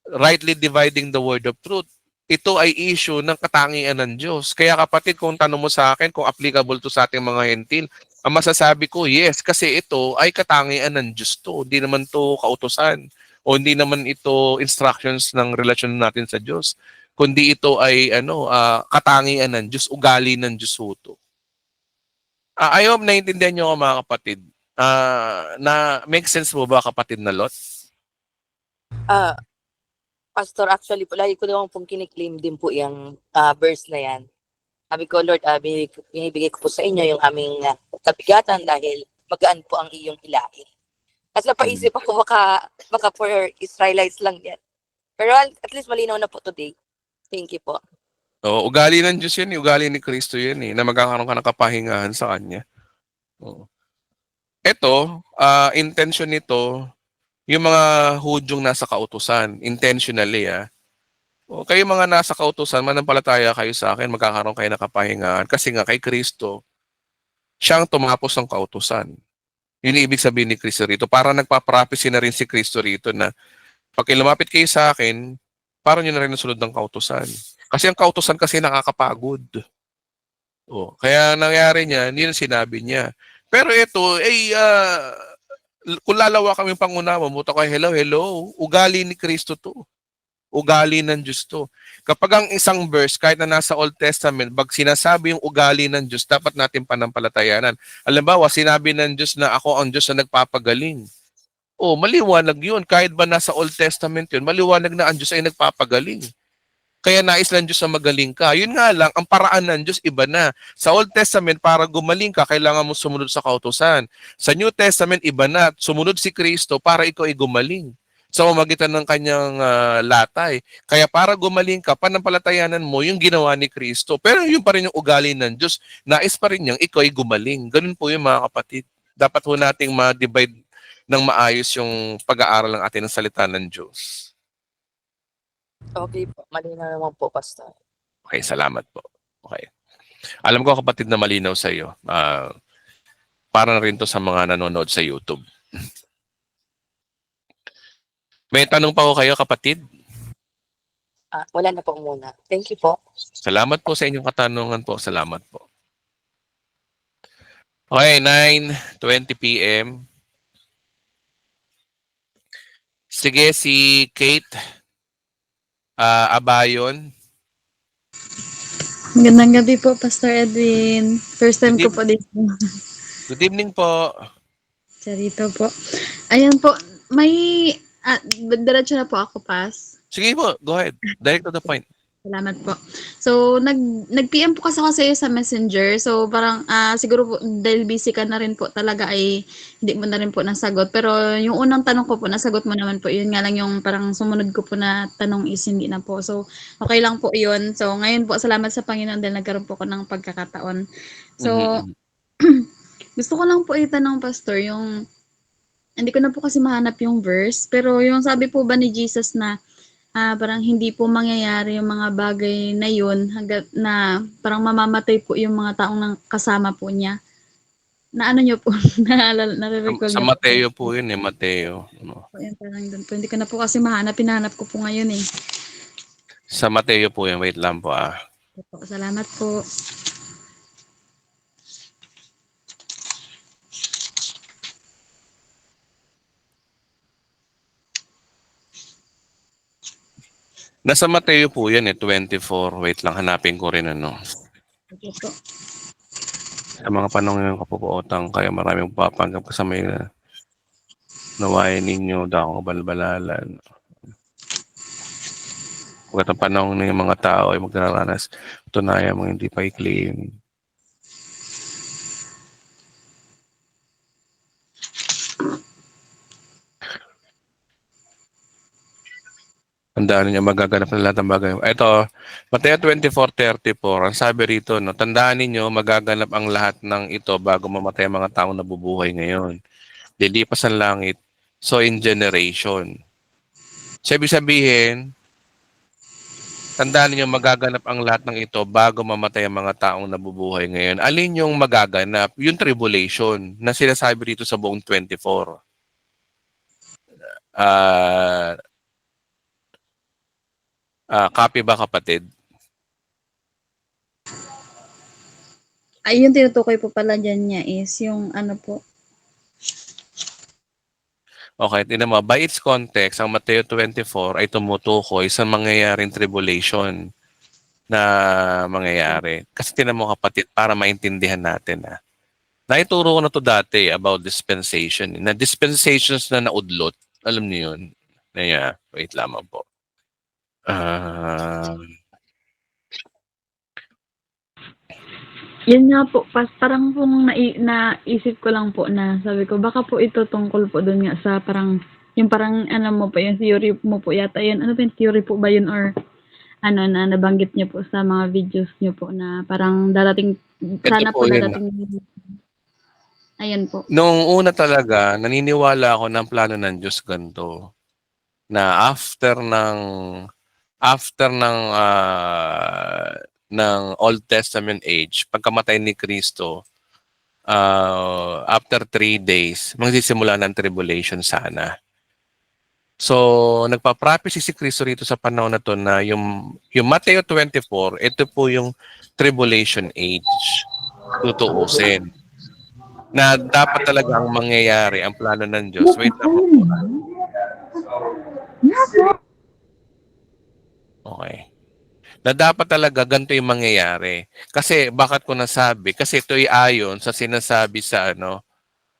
rightly dividing the word of truth. Ito ay issue ng katangian ng Diyos. Kaya kapatid, kung tanong mo sa akin kung applicable to sa ating mga hentil, ang masasabi ko, yes, kasi ito ay katangian ng Diyos to. Hindi naman to kautusan o hindi naman ito instructions ng relasyon natin sa Diyos. Kundi ito ay katangian ng Diyos, ugali ng Diyos to. I hope naintindihan niyo ako mga kapatid. Na make sense mo ba kapatid na Lot? Pastor, actually po, lagi ko naman pong kiniklaim din po yung verse na yan. Sabi ko, Lord, binibigay ko po sa inyo yung aming kabigatan dahil magaan po ang iyong ilahi. Kasi napaisip ako, baka for Israelites lang yan. Pero at least malinaw na po today. Thank you po. Ugali ng Diyos yan, ugali ni Kristo yan na magkakaroon ka ng kapahingahan sa Kanya. Ito, intention nito, yung mga Hudyong nasa kautusan, intentionally O kayo mga nasa kautusan, manampalataya kayo sa akin, magkakaroon kayo ng kapahingahan. Kasi nga kay Kristo, siyang tumapos ng kautusan. Yun yung ibig sabihin ni Kristo rito. Para nagpa-prophecy na rin si Kristo rito na pag lumapit kayo sa akin, parang nyo na rin nasunod ng kautusan. Kasi ang kautusan kasi nakakapagod. Kaya nangyari niya, yun ang sinabi niya. Pero ito, kung lalawa kami pangunawa mo, hello, ugali ni Kristo to. Ugali ng Diyos to. Kapag ang isang verse, kahit na nasa Old Testament, pag sinasabi yung ugali ng Diyos, dapat natin panampalatayanan. Halimbawa, sinabi ng Diyos na ako ang Diyos na nagpapagaling. Maliwanag yun. Kahit ba nasa Old Testament yun, maliwanag na ang Diyos ay nagpapagaling. Kaya nais ng Diyos na magaling ka. Yun nga lang, ang paraan ng Diyos iba na. Sa Old Testament, para gumaling ka, kailangan mo sumunod sa kautusan. Sa New Testament, iba na. Sumunod si Kristo para ikaw ay gumaling sa pamamagitan ng kanyang latay. Kaya para gumaling ka, panampalatayanan mo yung ginawa ni Kristo. Pero yun pa rin yung ugali ng Diyos. Nais pa rin niyang ikaw ay gumaling. Ganun po yung mga kapatid. Dapat po nating ma-divide ng maayos yung pag-aaral ng atin ng salita ng Diyos. Okay po. Malinaw naman po, Pastor. Okay, salamat po. Okay. Alam ko kapatid na malinaw sa iyo. Para na rin to sa mga nanonood sa YouTube. May tanong pa ko kayo kapatid? Wala na po muna. Thank you po. Salamat po sa inyong katanungan po. Salamat po. Okay, 9:20 p.m. Sige, si Kate Abayon. Magandang gabi po, Pastor Edwin. First time ko po dito. Good evening po. Charito po. Ayan po, may... diretso na po ako, Pas. Sige po, go ahead. Direct to the point. Salamat po. So, nag-PM po kasi ako sa iyo sa Messenger. So, parang siguro po dahil busy ka na rin po talaga ay hindi mo na rin po nasagot. Pero yung unang tanong ko po, nasagot mo naman po. Yun nga lang yung parang sumunod ko po na tanong is hindi na po. So, okay lang po yun. So, ngayon po, salamat sa Panginoon dahil nagkaroon po ko ng pagkakataon. So, Mhm. gusto ko lang po itanong, Pastor, yung hindi ko na po kasi mahanap yung verse. Pero yung sabi po ba ni Jesus na parang hindi po mangyayari yung mga bagay na yun hanggat na parang mamamatay po yung mga taong kasama po niya. Na ano niyo po, nare-recall Sa niyo po. Mateo po yun eh, Mateo. Ano. Po yan, parang doon po. Hindi ko na po kasi mahanap, pinahanap ko po ngayon eh. Sa Mateo po yun, wait lang po ah. Opo, salamat po. Nasa Mateo po yan eh, 24. Wait lang, hanapin ko rin ano. Opo po. Sa mga panahon ng kapupuotang, kaya maraming papanggap sa may nawain ninyo, dakong kabalbalalan. Pagkat ang panahon ng mga tao ay magdaranas, tunayan mga hindi pa i-claim. Tandaan niyo magaganap na lahat ng bagay. Ito, Mateo 24:34, ang sabi rito, no, tandaan niyo magaganap ang lahat ng ito bago mamatay ang mga taong nabubuhay ngayon. Lilipas ang langit, so in generation. So, ibig sabihin, tandaan niyo magaganap ang lahat ng ito bago mamatay ang mga taong nabubuhay ngayon. Alin yung magaganap? Yung tribulation na sinasabi rito sa buong 24. Copy ba kapatid? Ay, yung tinutukoy po pala dyan niya is yung ano po. Okay, tingnan mo. By its context, ang Mateo 24 ay tumutukoy sa mangyayaring tribulation na mangyayari. Kasi tingnan mo kapatid, para maintindihan natin. Naituro ko na to dati about dispensation. Na dispensations na naudlot. Alam niyo yun? Wait lamang po. Yan nga po, parang pong naisip ko lang po na sabi ko, baka po ito tungkol po doon nga sa parang, yung parang ano mo po, yung theory mo po yata yun. Ano ba yung theory po ba yun or ano na nabanggit niyo po sa mga videos niyo po na parang darating, sana po po yun. darating. Ayan po. Noong una talaga, naniniwala ako ng plano ng Diyos ganito. Na ng Old Testament age, pagkamatay ni Kristo, after 3 days, magsisimula ng tribulation sana. So, nagpa-prophecy si Kristo rito sa panahon na to na yung Mateo 24, ito po yung tribulation age. Tutuusin. Na dapat talaga ang mangyayari, ang plano ng Diyos. Wait lang po. Okay. Na dapat talaga ganito yung mangyayari. Kasi bakit ko nasabi? Kasi ito ay ayon sa sinasabi sa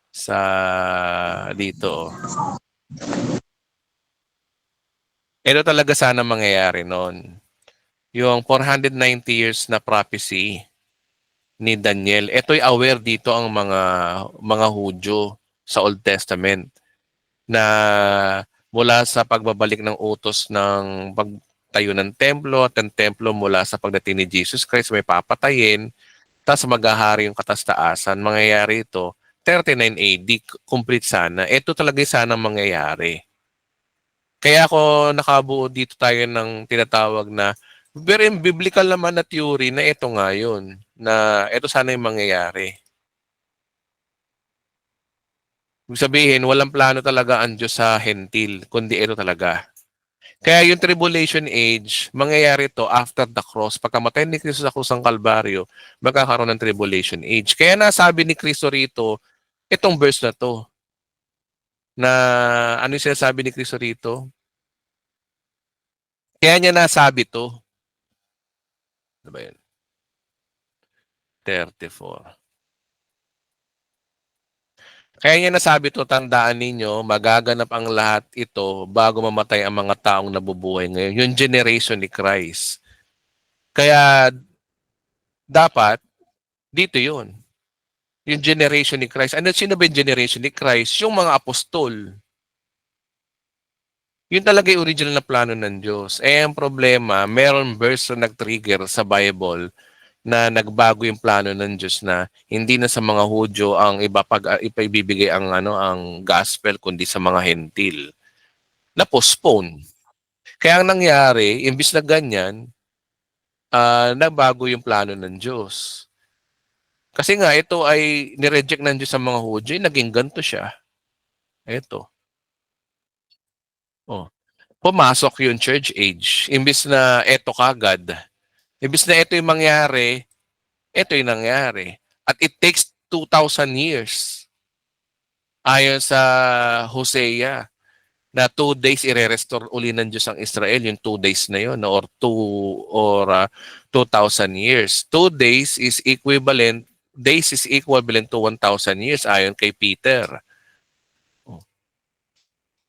sa dito. Ito talaga sana mangyayari noon. Yung 490 years na prophecy ni Daniel. Ito ay aware dito ang mga Hudyo sa Old Testament na mula sa pagbabalik ng utos ng pagtayo ng templo at ang templo mula sa pagdating ni Jesus Christ may papatayin, tapos maghahari yung katastaasan. Mangyayari ito, 39 AD, complete sana. Ito talaga sana mangyayari. Kaya ako nakabuo dito tayo ng tinatawag na very biblical naman na theory na ito nga yun, na ito sana yung mangyayari. Ibig sabihin, walang plano talaga ang Diyos sa hentil, kundi ito talaga. Kaya yung tribulation age, mangyayari to after the cross. Pagkamatay ni Kristo sa krus ng Kalbaryo, magkakaroon ng tribulation age. Kaya nasabi ni Kristo rito, itong verse na to, na ano yung sinasabi ni Kristo rito? Kaya niya nasabi to. Ano ba yun? 34. Kaya niya nasabi to, tandaan ninyo, magaganap ang lahat ito bago mamatay ang mga taong nabubuhay ngayon. Yung generation ni Christ. Kaya dapat dito yun. Yung generation ni Christ. Ano, sino ba yung generation ni Christ? Yung mga apostol. Yun talaga yung original na plano ng Diyos. Eh, ang problema, meron verse na nag-trigger sa Bible na nagbago yung plano ng Diyos na hindi na sa mga Hudyo ang ipaibibigay ang ang gospel kundi sa mga Hentil. Na postpone. Kaya ang nangyari, imbis na ganyan, nabago yung plano ng Diyos. Kasi nga ito ay nireject ng Diyos sa mga Hudyo, naging ganito siya. Ito. Oh. Pumasok yung church age. Imbis na eto kagad. Imbis na ito yung mangyari, ito yung nangyari. At it takes 2,000 years. Ayon sa Hosea, na 2 days ire-restore uli ng Diyos ang Israel, yung 2 days na yun, or 2,000 years. 2 days is equivalent, days is equivalent to 1,000 years ayon kay Peter.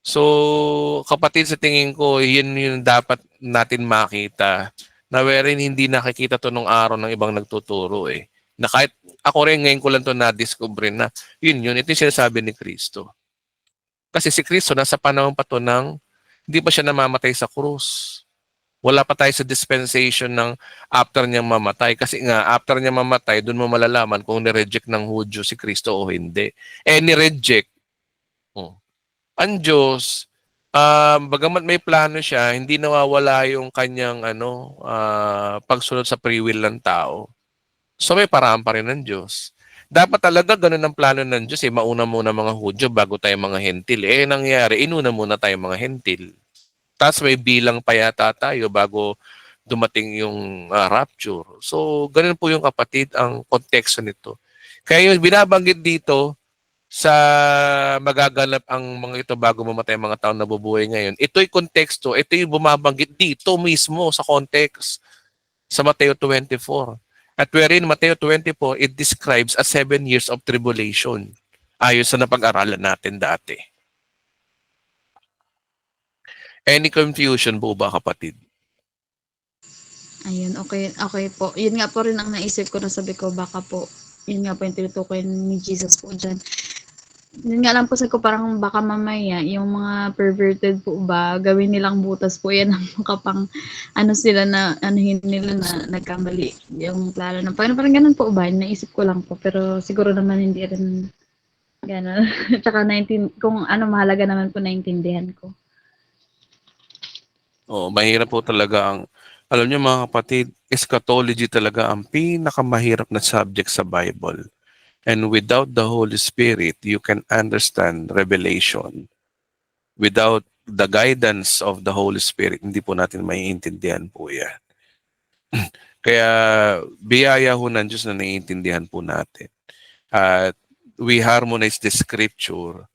So, kapatid, sa tingin ko, yun yung dapat natin makita na wherein hindi nakikita to nung araw ng ibang nagtuturo eh. Na kahit ako rin ngayon ko lang to na-discover na yun, ito yung sinasabi ni Kristo. Kasi si Kristo nasa panahon pa to ng hindi pa siya namamatay sa krus. Wala pa tayo sa dispensation ng after niyang mamatay. Kasi nga, after niyang mamatay, doon mo malalaman kung nireject ng Hudyo si Kristo o hindi. Eh, nireject. Ang Diyos, bagamat may plano siya, hindi nawawala yung kanyang pagsunod sa free will ng tao. So may paraan pa rin ng Diyos. Dapat talaga ganun ang plano ng Diyos. Mauna muna mga Hudyo bago tayo mga Hentil. Eh, nangyari, inuna muna tayo mga Hentil. Tapos may bilang pa yata tayo bago dumating yung rapture. So, ganun po yung kapatid ang konteksto nito. Kaya yung binabanggit dito, sa magaganap ang mga ito bago mamatay ang mga taong nabubuhay ngayon. Ito'y konteksto, ito yung bumabanggit dito mismo sa context sa Mateo 24. At wherein Mateo 24, it describes a 7 years of tribulation ayon sa napag-aralan natin dati. Any confusion po ba, kapatid? Ayun, okay, okay po. Yun nga po rin ang naisip ko na sabi ko, baka po, yun nga po yung tinutukoy ni Jesus po dyan. Yun nga lang po sabi ko, parang baka mamaya, yung mga perverted po ba, gawin nilang butas po yan ang makapang, sila na, anuhin nila na nagkamali yung plano ng Panginoon. Parang ganun po ba, naisip ko lang po, pero siguro naman hindi rin gano'n. Tsaka kung mahalaga naman po naintindihan ko. Mahirap po talaga ang, alam niyo mga kapatid, eschatology talaga ang pinakamahirap na subject sa Bible. And without the Holy Spirit, you can understand Revelation. Without the guidance of the Holy Spirit, hindi po natin maiintindihan po yan. Kaya biyaya ho ng Diyos na naiintindihan po natin. At we harmonize the scripture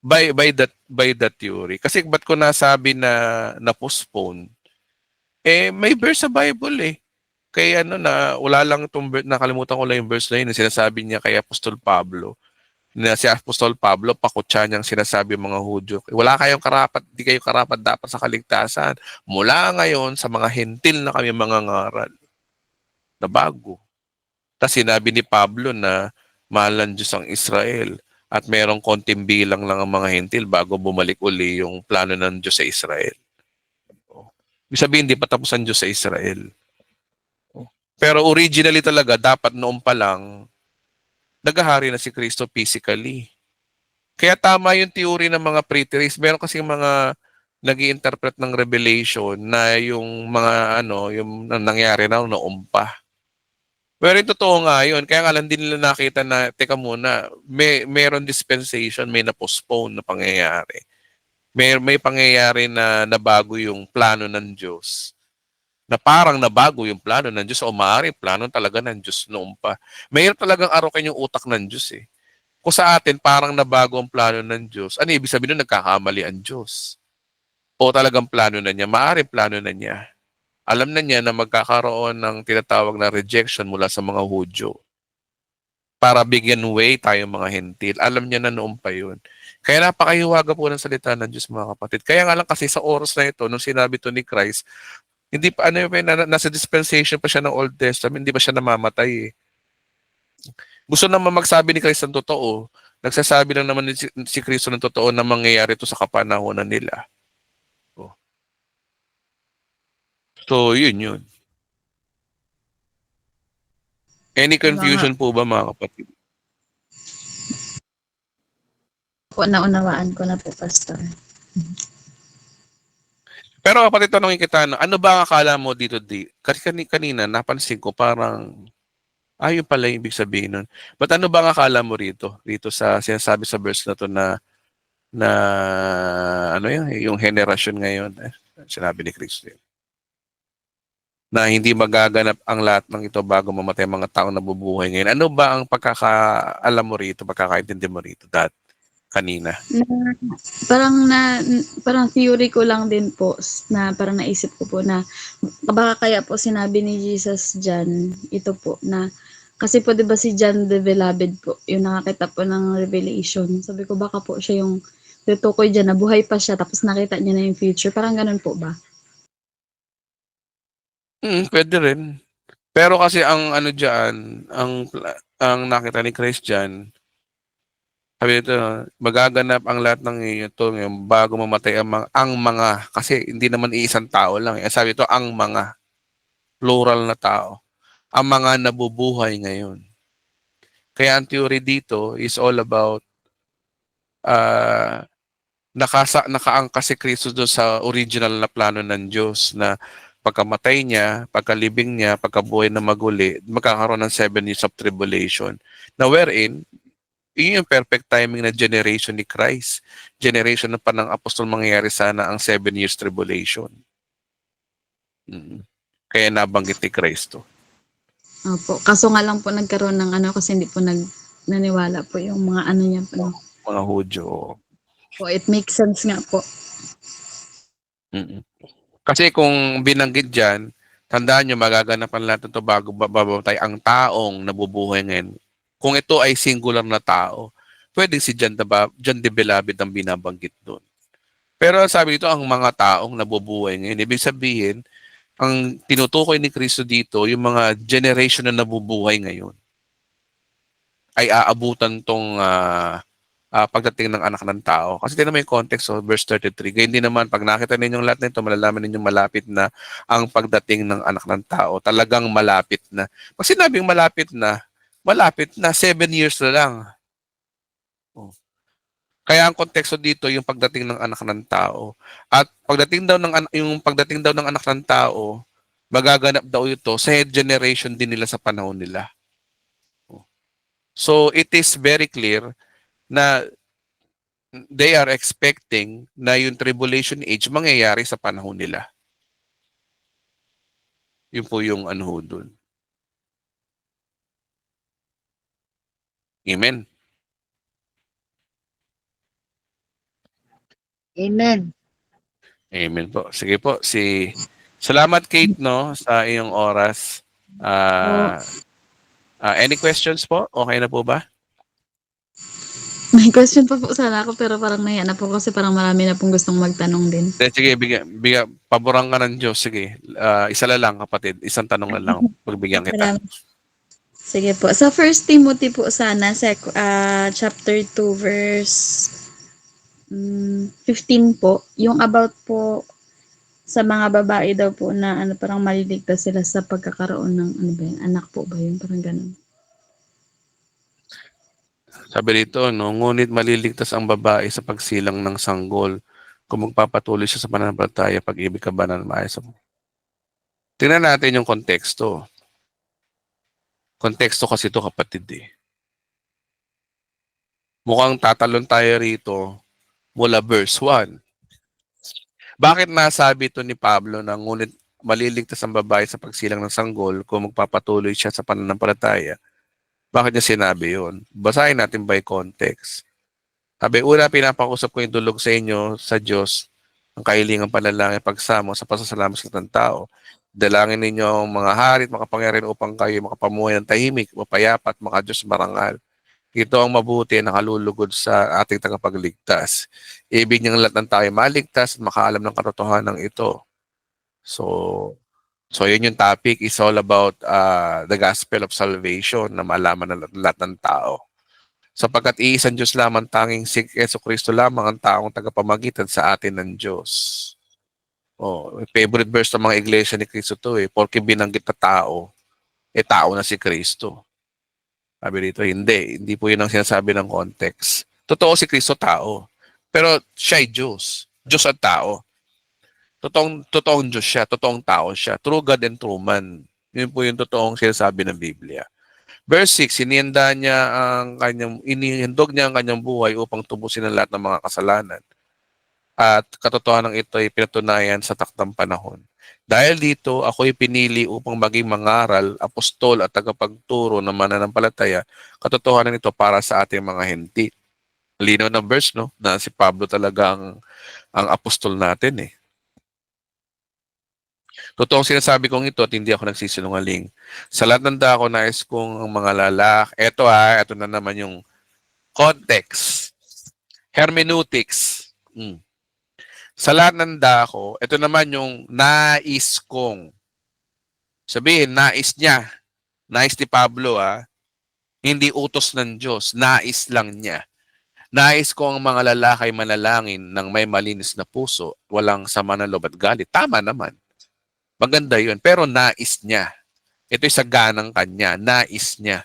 by that theory. Kasi ba't ko nasabi na postpone? May verse sa Bible eh. Kaya na wala lang itong nakalimutan ko lang yung verse na yun, sinasabi niya kay Apostol Pablo. Na si Apostol Pablo, pakutsa niyang sinasabi mga Hudyo, wala kayong karapat, di kayo karapat dapat sa kaligtasan. Mula ngayon, sa mga hentil na kami mga ngaral. Na bago. Tapos sinabi ni Pablo na mahal ng Diyos ang Israel at merong konting bilang lang ang mga hentil bago bumalik uli yung plano ng Diyos sa Israel. Ibig sabihin, hindi pa tapos ang Diyos sa Israel. Pero originally talaga, dapat noon pa lang, naghahari na si Kristo physically. Kaya tama yung theory ng mga preterists. Meron kasi mga nag-i-interpret ng Revelation na yung mga yung nangyari na noon pa. Pero yung totoo nga yun. Kaya nga lang din nila nakita na, teka muna, meron dispensation, may na-postpone na pangyayari. May pangyayari na nabago yung plano ng Diyos. Na parang nabago yung plano ng Diyos o maaari plano talaga ng Diyos noon pa. Mayroon talagang arokin yung utak ng Diyos eh. Kung sa atin parang nabago ang plano ng Diyos, ano ibig sabihin nun? Nagkakamali ang Diyos. O talagang plano na niya, maaari plano na niya. Alam na niya na magkakaroon ng tinatawag na rejection mula sa mga Hudyo. Para bigyan way tayo mga hentil. Alam niya na noon pa yun. Kaya napakahiwaga po ng salita ng Diyos mga kapatid. Kaya nga lang kasi sa oras na ito, nung sinabi to ni Christ, Hindi pa ano yun, nasa dispensation pa siya ng Old Testament, hindi pa siya namamatay eh. Gusto naman magsabi ni Kristo ng totoo, nagsasabi lang naman si Kristo ng totoo na mangyayari to sa kapanahonan nila. Oh. So, yun. Any confusion po ba mga kapatid? Po, naunawaan ko na po, Pastor. Pero kapatid, tanongin kita, ano ba ang akala mo dito? Kasi kanina, napansin ko parang, yun pala yung ibig sabihin nun. But ano ba ang akala mo rito? Rito sa sinasabi sa verse na to na ano yun, yung henerasyon ngayon, sinabi ni Kristo yun. Na hindi magaganap ang lahat ng ito bago mamatay ang mga taong nabubuhay ngayon. Ano ba ang pagkakaalam mo rito, pagkakaintindi mo rito kanina? Parang theory ko lang din po na parang naisip ko po na baka kaya po sinabi ni Jesus dyan, ito po na kasi po 'di ba si John the Beloved po, yung nakakita po ng revelation. Sabi ko baka po siya yung tutukoy dyan na buhay pa siya tapos nakita niya na yung future. Parang ganun po ba? Pwede rin. Pero kasi ang ano diyan, ang nakita ni Christ diyan, sabi dito, magaganap ang lahat ng ito ngayon bago mamatay ang mga, kasi hindi naman iisang tao lang. Sabi ito, ang mga, plural na tao. Ang mga nabubuhay ngayon. Kaya ang theory dito is all about nakaangkas si Kristo doon sa original na plano ng Diyos na pagkamatay niya, pagkalibing niya, pagkabuhay na maguli, magkakaroon ng 7 years of tribulation. Na wherein, yun yung perfect timing na generation ni Christ. Generation na pa ng apostol mangyayari sana ang 7 years tribulation. Kaya nabanggit ni Kristo. Opo. Kaso nga lang po nagkaroon ng ano kasi hindi po naniwala po yung mga ano niya po. Mga Hudyo. Po, it makes sense nga po. Kasi kung binanggit dyan, tandaan nyo, magaganapan lahat ito bago babatay ang taong nabubuhay ngayon. Kung ito ay singular na tao, pwedeng si John the Beloved ang binabanggit doon. Pero sabi dito, ang mga taong nabubuhay ngayon, ibig sabihin, ang tinutukoy ni Kristo dito, yung mga generation na nabubuhay ngayon, ay aabutan tong pagdating ng anak ng tao. Kasi tingnan mo yung context, verse 33. Ganyan din naman, pag nakita ninyong lahat nito, malalaman ninyong malapit na ang pagdating ng anak ng tao. Talagang malapit na. Pag sinabing malapit na, 7 years na lang. Kaya ang konteksto dito yung pagdating ng anak ng tao. At pagdating daw ng anak ng tao, magaganap daw ito sa head generation din nila sa panahon nila. So it is very clear na they are expecting na yung tribulation age mangyayari sa panahon nila. Yun po yung ano dun. Amen. Amen. Amen po. Sige po. Salamat Kate no sa iyong oras. Any questions po? Okay na po ba? May question pa po sana ako pero parang nahiya na po kasi parang marami na pong gustong magtanong din. Sige, paborang ka ng Diyos. Sige, isa lang kapatid. Isang tanong na lang. Pagbigyan kita. Sige po. Sa 1 Timothy po sana, chapter 2, verse 15 po. Yung about po sa mga babae daw po na parang maliligtas sila sa pagkakaroon ng anak po ba yun? Parang ganun. Sabi dito, no, ngunit maliligtas ang babae sa pagsilang ng sanggol kung magpapatuloy siya sa pananampalataya, pag-ibig ka ba na maayos mo. Tingnan natin yung konteksto. Konteksto kasi ito kapatid eh. Mukhang tatalon tayo rito mula verse 1. Bakit nasabi ito ni Pablo na ngunit maliligtas ang babae sa pagsilang ng sanggol kung magpapatuloy siya sa pananampalataya? Bakit niya sinabi yun? Basahin natin by context. Sabi, una, pinapakusap ko yung dulog sa inyo sa Diyos, ang kahilingang panalangin pagsamo sa pasasalamat sa ng tao. Dalangin ninyo ang mga hari at makapangyarihan upang kayo makapamuhay ng tahimik, mapayapa at makadiyos marangal. Ito ang mabuti na nakalulugod sa ating tagapagligtas. Ibig niyang lahat ng tayo maligtas at makaalam ng katotohanan ito. So, So yun yung topic, is all about the gospel of salvation na malaman ng lahat ng tao. Sapagkat iisang Diyos lamang, tanging si Jesucristo lamang ang taong tagapamagitan sa atin ng Diyos. Oh, favorite verse ng mga iglesia ni Cristo to eh. Porque binanggit na tao, tao na si Cristo. Sabi dito, hindi po yun ang sinasabi ng context. Totoo si Cristo tao, pero siya ay Diyos. Diyos at tao. Totoong Diyos siya, totoong tao siya. True God and true man. Yun po yung totoong sinasabi ng Biblia. Verse 6, inihindog niya ang kanyang buhay upang tubusin ang lahat ng mga kasalanan. At katotohanan ito ay pinatunayan sa takdang panahon. Dahil dito, ako'y pinili upang maging mangaral, apostol at tagapagturo ng mananampalataya. Katotohanan ito para sa ating mga hentil. Linaw na verse, no? Na si Pablo talaga ang apostol natin eh. Totoong sinasabi kong ito at hindi ako nagsisinungaling. Sa lahat ng dako, nais kong ang mga lalaki. Ito na naman yung context. Hermeneutics. Sa lahat ng dako, ito naman yung nais kong. Sabihin, nais niya. Nais ni Pablo, hindi utos ng Diyos. Nais lang niya. Nais ko ang mga lalaki manalangin ng may malinis na puso, walang sama ng loob at galit. Tama naman. Maganda yun. Pero nais niya. Ito'y sa ganang kanya. Nais niya.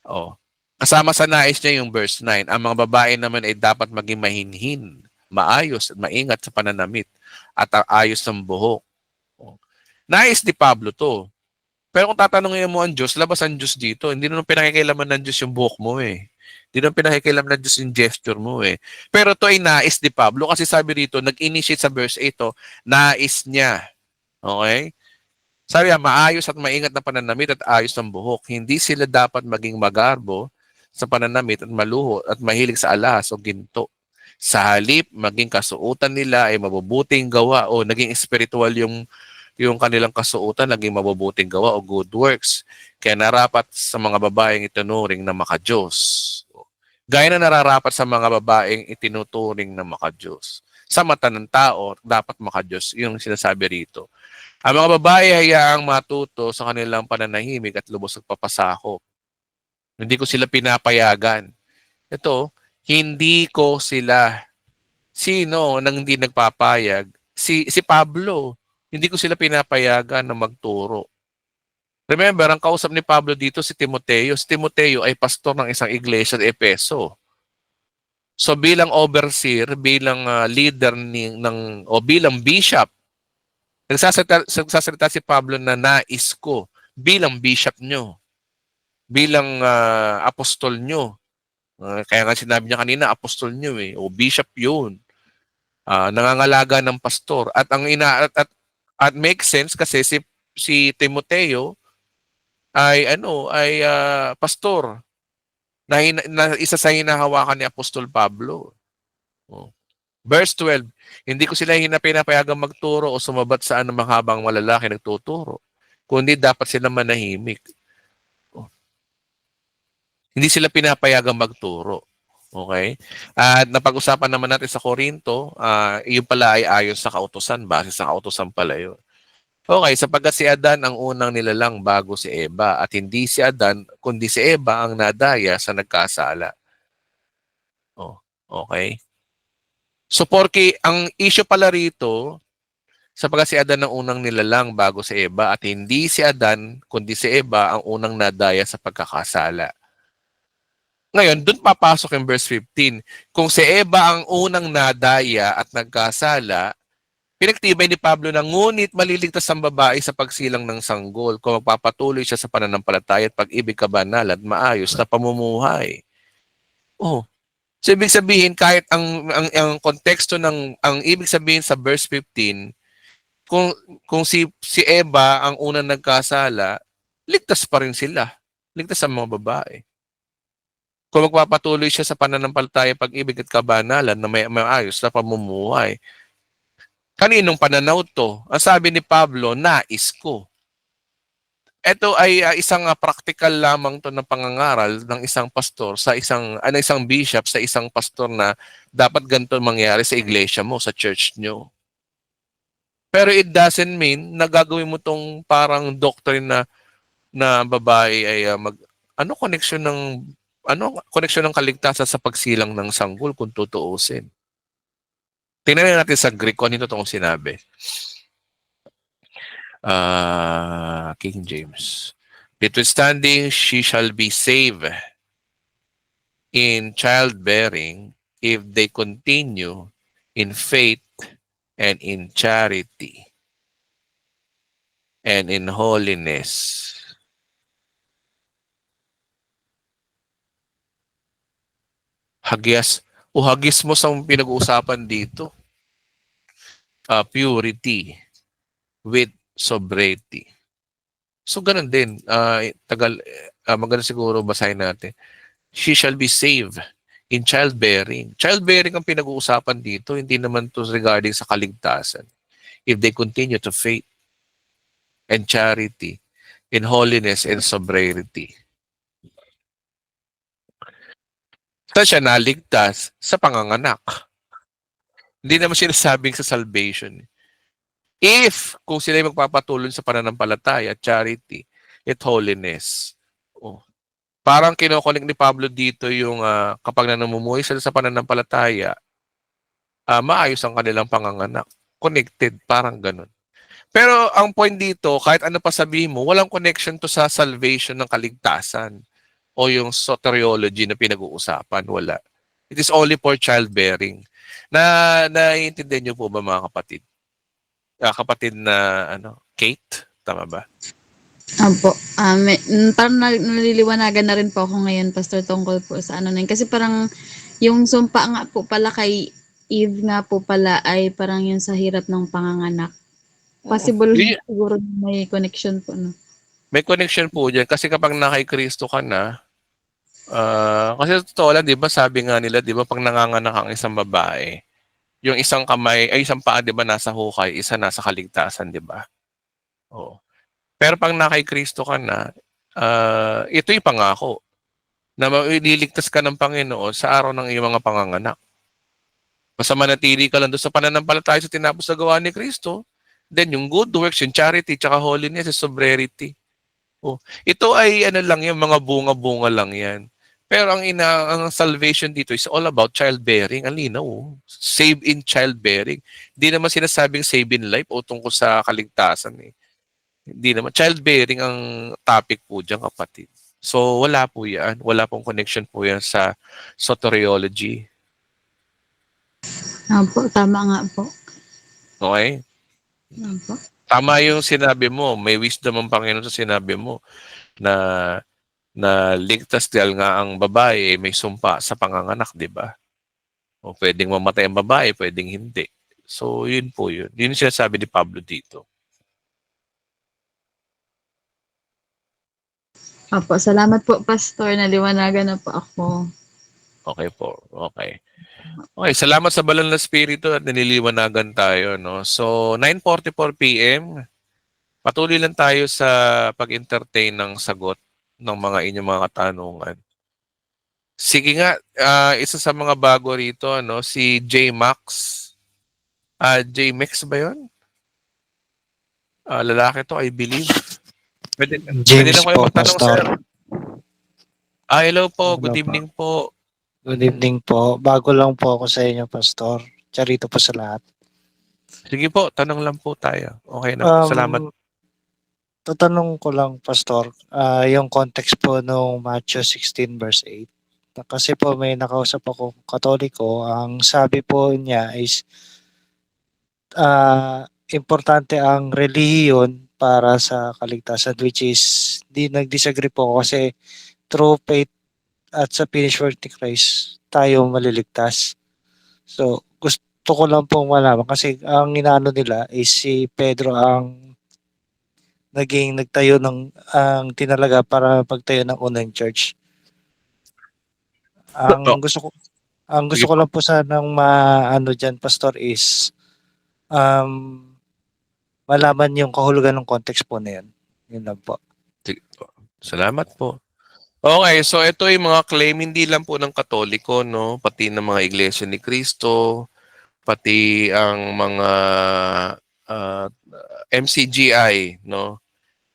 Oh. Kasama sa nais niya yung verse 9. Ang mga babae naman ay dapat maging mahinhin, maayos at maingat sa pananamit at ayos ng buhok. Oh. Nais ni Pablo to. Pero kung tatanungin mo ang Diyos, labas ang Diyos dito. Hindi naman pinakikailaman ng Diyos yung buhok mo eh. Hindi naman pinakikailaman ng Diyos yung gesture mo eh. Pero to ay nais ni Pablo kasi sabi rito, nag-initiate sa verse 8, nais niya. Okay? Sabi maayos at maingat na pananamit at ayos ng buhok. Hindi sila dapat maging magarbo sa pananamit at maluho at mahilig sa alahas o ginto. Sa halip, maging kasuotan nila ay mabubuting gawa o naging spiritual yung kanilang kasuotan, naging mabubuting gawa o good works. Kaya narapat sa mga babaeng itinuring na makadiyos. Gaya na nararapat sa mga babaeng itinuturing na makadiyos. Sa mata ng tao, dapat makadiyos. Yung sinasabi rito. Ang mga babae hayaang matuto sa kanilang pananahimik at lubos at papasakop. Hindi ko sila pinapayagan. Ito, hindi ko sila. Sino nang hindi nagpapayag? Si Pablo. Hindi ko sila pinapayagan na magturo. Remember, ang kausap ni Pablo dito si Timoteo. Si Timoteo ay pastor ng isang iglesia sa Efeso. So bilang overseer, bilang leader o bilang bishop, nagsasalita si Pablo na nais ko bilang bishop nyo, bilang apostol nyo. Kaya nga sinabi niya kanina, apostol nyo o bishop yun. Nangangalaga ng pastor. At at make sense kasi si Timoteo ay pastor na isa sa hinahawakan ni Apostol Pablo. Verse 12, hindi ko sila pinapayagang magturo o sumabat sa anumang habang malalaki nagtuturo, kundi dapat sila manahimik. Hindi sila pinapayagang magturo. Okay? At napag-usapan naman natin sa Korinto, yun pala ay ayon sa kautusan, base sa kautusan pala yun. Okay, sapagkat si Adan ang unang nilalang bago si Eva at hindi si Adan kundi si Eva ang nadaya sa nagkasala. Okay? So porque ang issue pala rito, sapagkat si Adan ang unang nilalang bago si Eva at hindi si Adan kundi si Eva ang unang nadaya sa pagkakasala. Ngayon, doon papasok yung verse 15. Kung si Eva ang unang nadaya at nagkasala, pinagtibay ni Pablo na ngunit maliligtas ang babae sa pagsilang ng sanggol kung magpapatuloy siya sa pananampalataya at pag-ibig kabanal at maayos na pamumuhay. So ibig sabihin kahit ang konteksto ang ibig sabihin sa verse 15, kung si Eva ang unang nagkasala, ligtas pa rin sila. Ligtas ang mga babae. Kung magpapatuloy siya sa pananampalataya, pag-ibig at kabanalan na may maayos na pamumuhay. Kaninong pananaw to? Ang sabi ni Pablo, nais ko. Ito ay isang practical lamang to ng pangangaral ng isang pastor sa isang bishop sa isang pastor na dapat ganito mangyari sa iglesia mo, sa church nyo. Pero it doesn't mean na gagawin mo tong parang doctrine na babae ay ano connection ng kaligtasan sa pagsilang ng sanggol kung tutuusin. Tingnan natin sa Greek kung ano yung totoong sinabi. King James. Notwithstanding, she shall be saved in childbearing if they continue in faith and in charity and in holiness. Hagis mo sa pinag-uusapan dito. Purity with sobriety. So, ganun din. Maganda siguro basahin natin. She shall be saved in childbearing. Childbearing ang pinag-uusapan dito, hindi naman to regarding sa kaligtasan. If they continue to faith and charity, in holiness and sobriety. Saan siya naligtas? Sa panganganak. Hindi naman sinasabing sa salvation. If, kung sila magpapatuloy sa pananampalataya, charity, at holiness. Oh. Parang kinokonek ni Pablo dito yung kapag namumuhay sila sa pananampalataya, maayos ang kanilang panganganak. Connected, parang ganun. Pero ang point dito, kahit ano pa sabihin mo, walang connection to sa salvation ng kaligtasan o yung soteriology na pinag-uusapan. Wala. It is only for childbearing. Naiintindihan niyo po ba mga kapatid? Kapatid na Kate, tama ba? Opo. Parang naliliwanagan na rin po ako ngayon, Pastor, tungkol po sa ano na yun. Kasi parang yung sumpa nga po pala kay Eve nga po pala ay parang yun sa hirap ng panganganak. Possible siguro may connection po, no? May connection po dyan. Kasi kapag nakay Kristo ka na, kasi totoo lang, di ba, sabi nga nila, di ba, pag nanganganak ang isang babae, yung isang kamay, ay isang paa, di ba, nasa hukay, isa nasa kaligtasan, di ba? Oo. Pero pag nakay Kristo ka na, ito'y pangako na ililigtas ka ng Panginoon sa araw ng iyong mga panganganak. Basta manatili ka lang doon sa pananampalataya sa tinapos na gawa ni Kristo, then yung good works, yung charity, tsaka holiness, yung sobriety. Oh. Ito ay lang yan, mga bunga-bunga lang yan. Pero ang salvation dito is all about childbearing. Ang linaw, save in childbearing. Hindi naman sinasabing save in life o tungkol sa kaligtasan. Hindi naman. Childbearing ang topic po dyan, kapatid. So, wala po yan. Wala pong connection po yan sa soteriology. Opo, tama nga po. Okay? Opo. Tama yung sinabi mo. May wisdom ang Panginoon sa sinabi mo na ligtas dahil nga ang babae may sumpa sa panganganak, di ba? O pwedeng mamatay ang babae, pwedeng hindi. So, yun po yun. Yun yung sinasabi ni Pablo dito. Opo, salamat po, Pastor. Naliwanagan na po ako. Okay po. Okay. Okay, salamat sa Banal na Espiritu at nililiwanagan tayo, no? So, 9:44 p.m. Patuloy lang tayo sa pag-entertain ng sagot ng mga inyong mga katanungan. Sige nga, isa sa mga bago rito, si J Max. J Max ba 'yon? Lalaki to, I believe. Pwede James lang kayo po, magtanong, Pastor. sir. Hello po. Hello Good po. evening po. Good evening po. Bago lang po ako sa inyo, Pastor. Charito po sa lahat. Sige po, tanong lang po tayo. Okay na. Salamat. Tatanong ko lang, Pastor, yung context po nung Matthew 16 verse 8. Kasi po may nakausap ako Katoliko, ang sabi po niya is importante ang relihiyon para sa kaligtasan, which is di nag-disagree po ako kasi through faith at sa finished work ni Christ tayo maliligtas. So gusto ko lang pong malaman kasi ang inaano nila is si Pedro ang naging nagtayo ng ang tinalaga para pagtayo ng unang church. Ang gusto ko lang po sanang maano diyan, Pastor, is malaman yung kahulugan ng context po na yun. Yun lang po. Sige po. Salamat po. Okay, so ito yung mga claim hindi lang po ng Katoliko, no? Pati ng mga Iglesia ni Cristo, pati ang mga MCGI, no?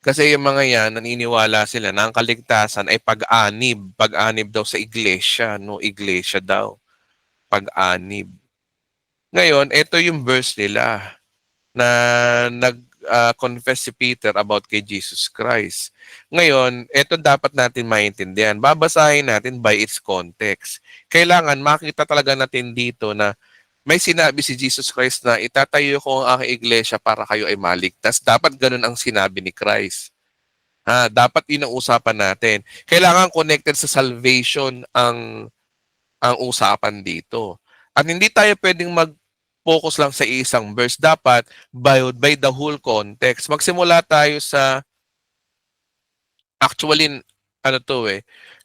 Kasi yung mga yan, naniniwala sila na ang kaligtasan ay pag-anib. Pag-anib daw sa iglesia, no? Iglesia daw. Pag-anib. Ngayon, ito yung verse nila na nag-confess si Peter about kay Jesus Christ. Ngayon, ito dapat natin maintindihan. Babasahin natin by its context. Kailangan makita talaga natin dito na may sinabi si Jesus Christ na itatayo ko ang aking iglesia para kayo ay maligtas. Dapat ganun ang sinabi ni Christ. Dapat yun ang usapan natin. Kailangan connected sa salvation ang usapan dito. At hindi tayo pwedeng mag-focus lang sa isang verse. Dapat by the whole context. Magsimula tayo sa actually,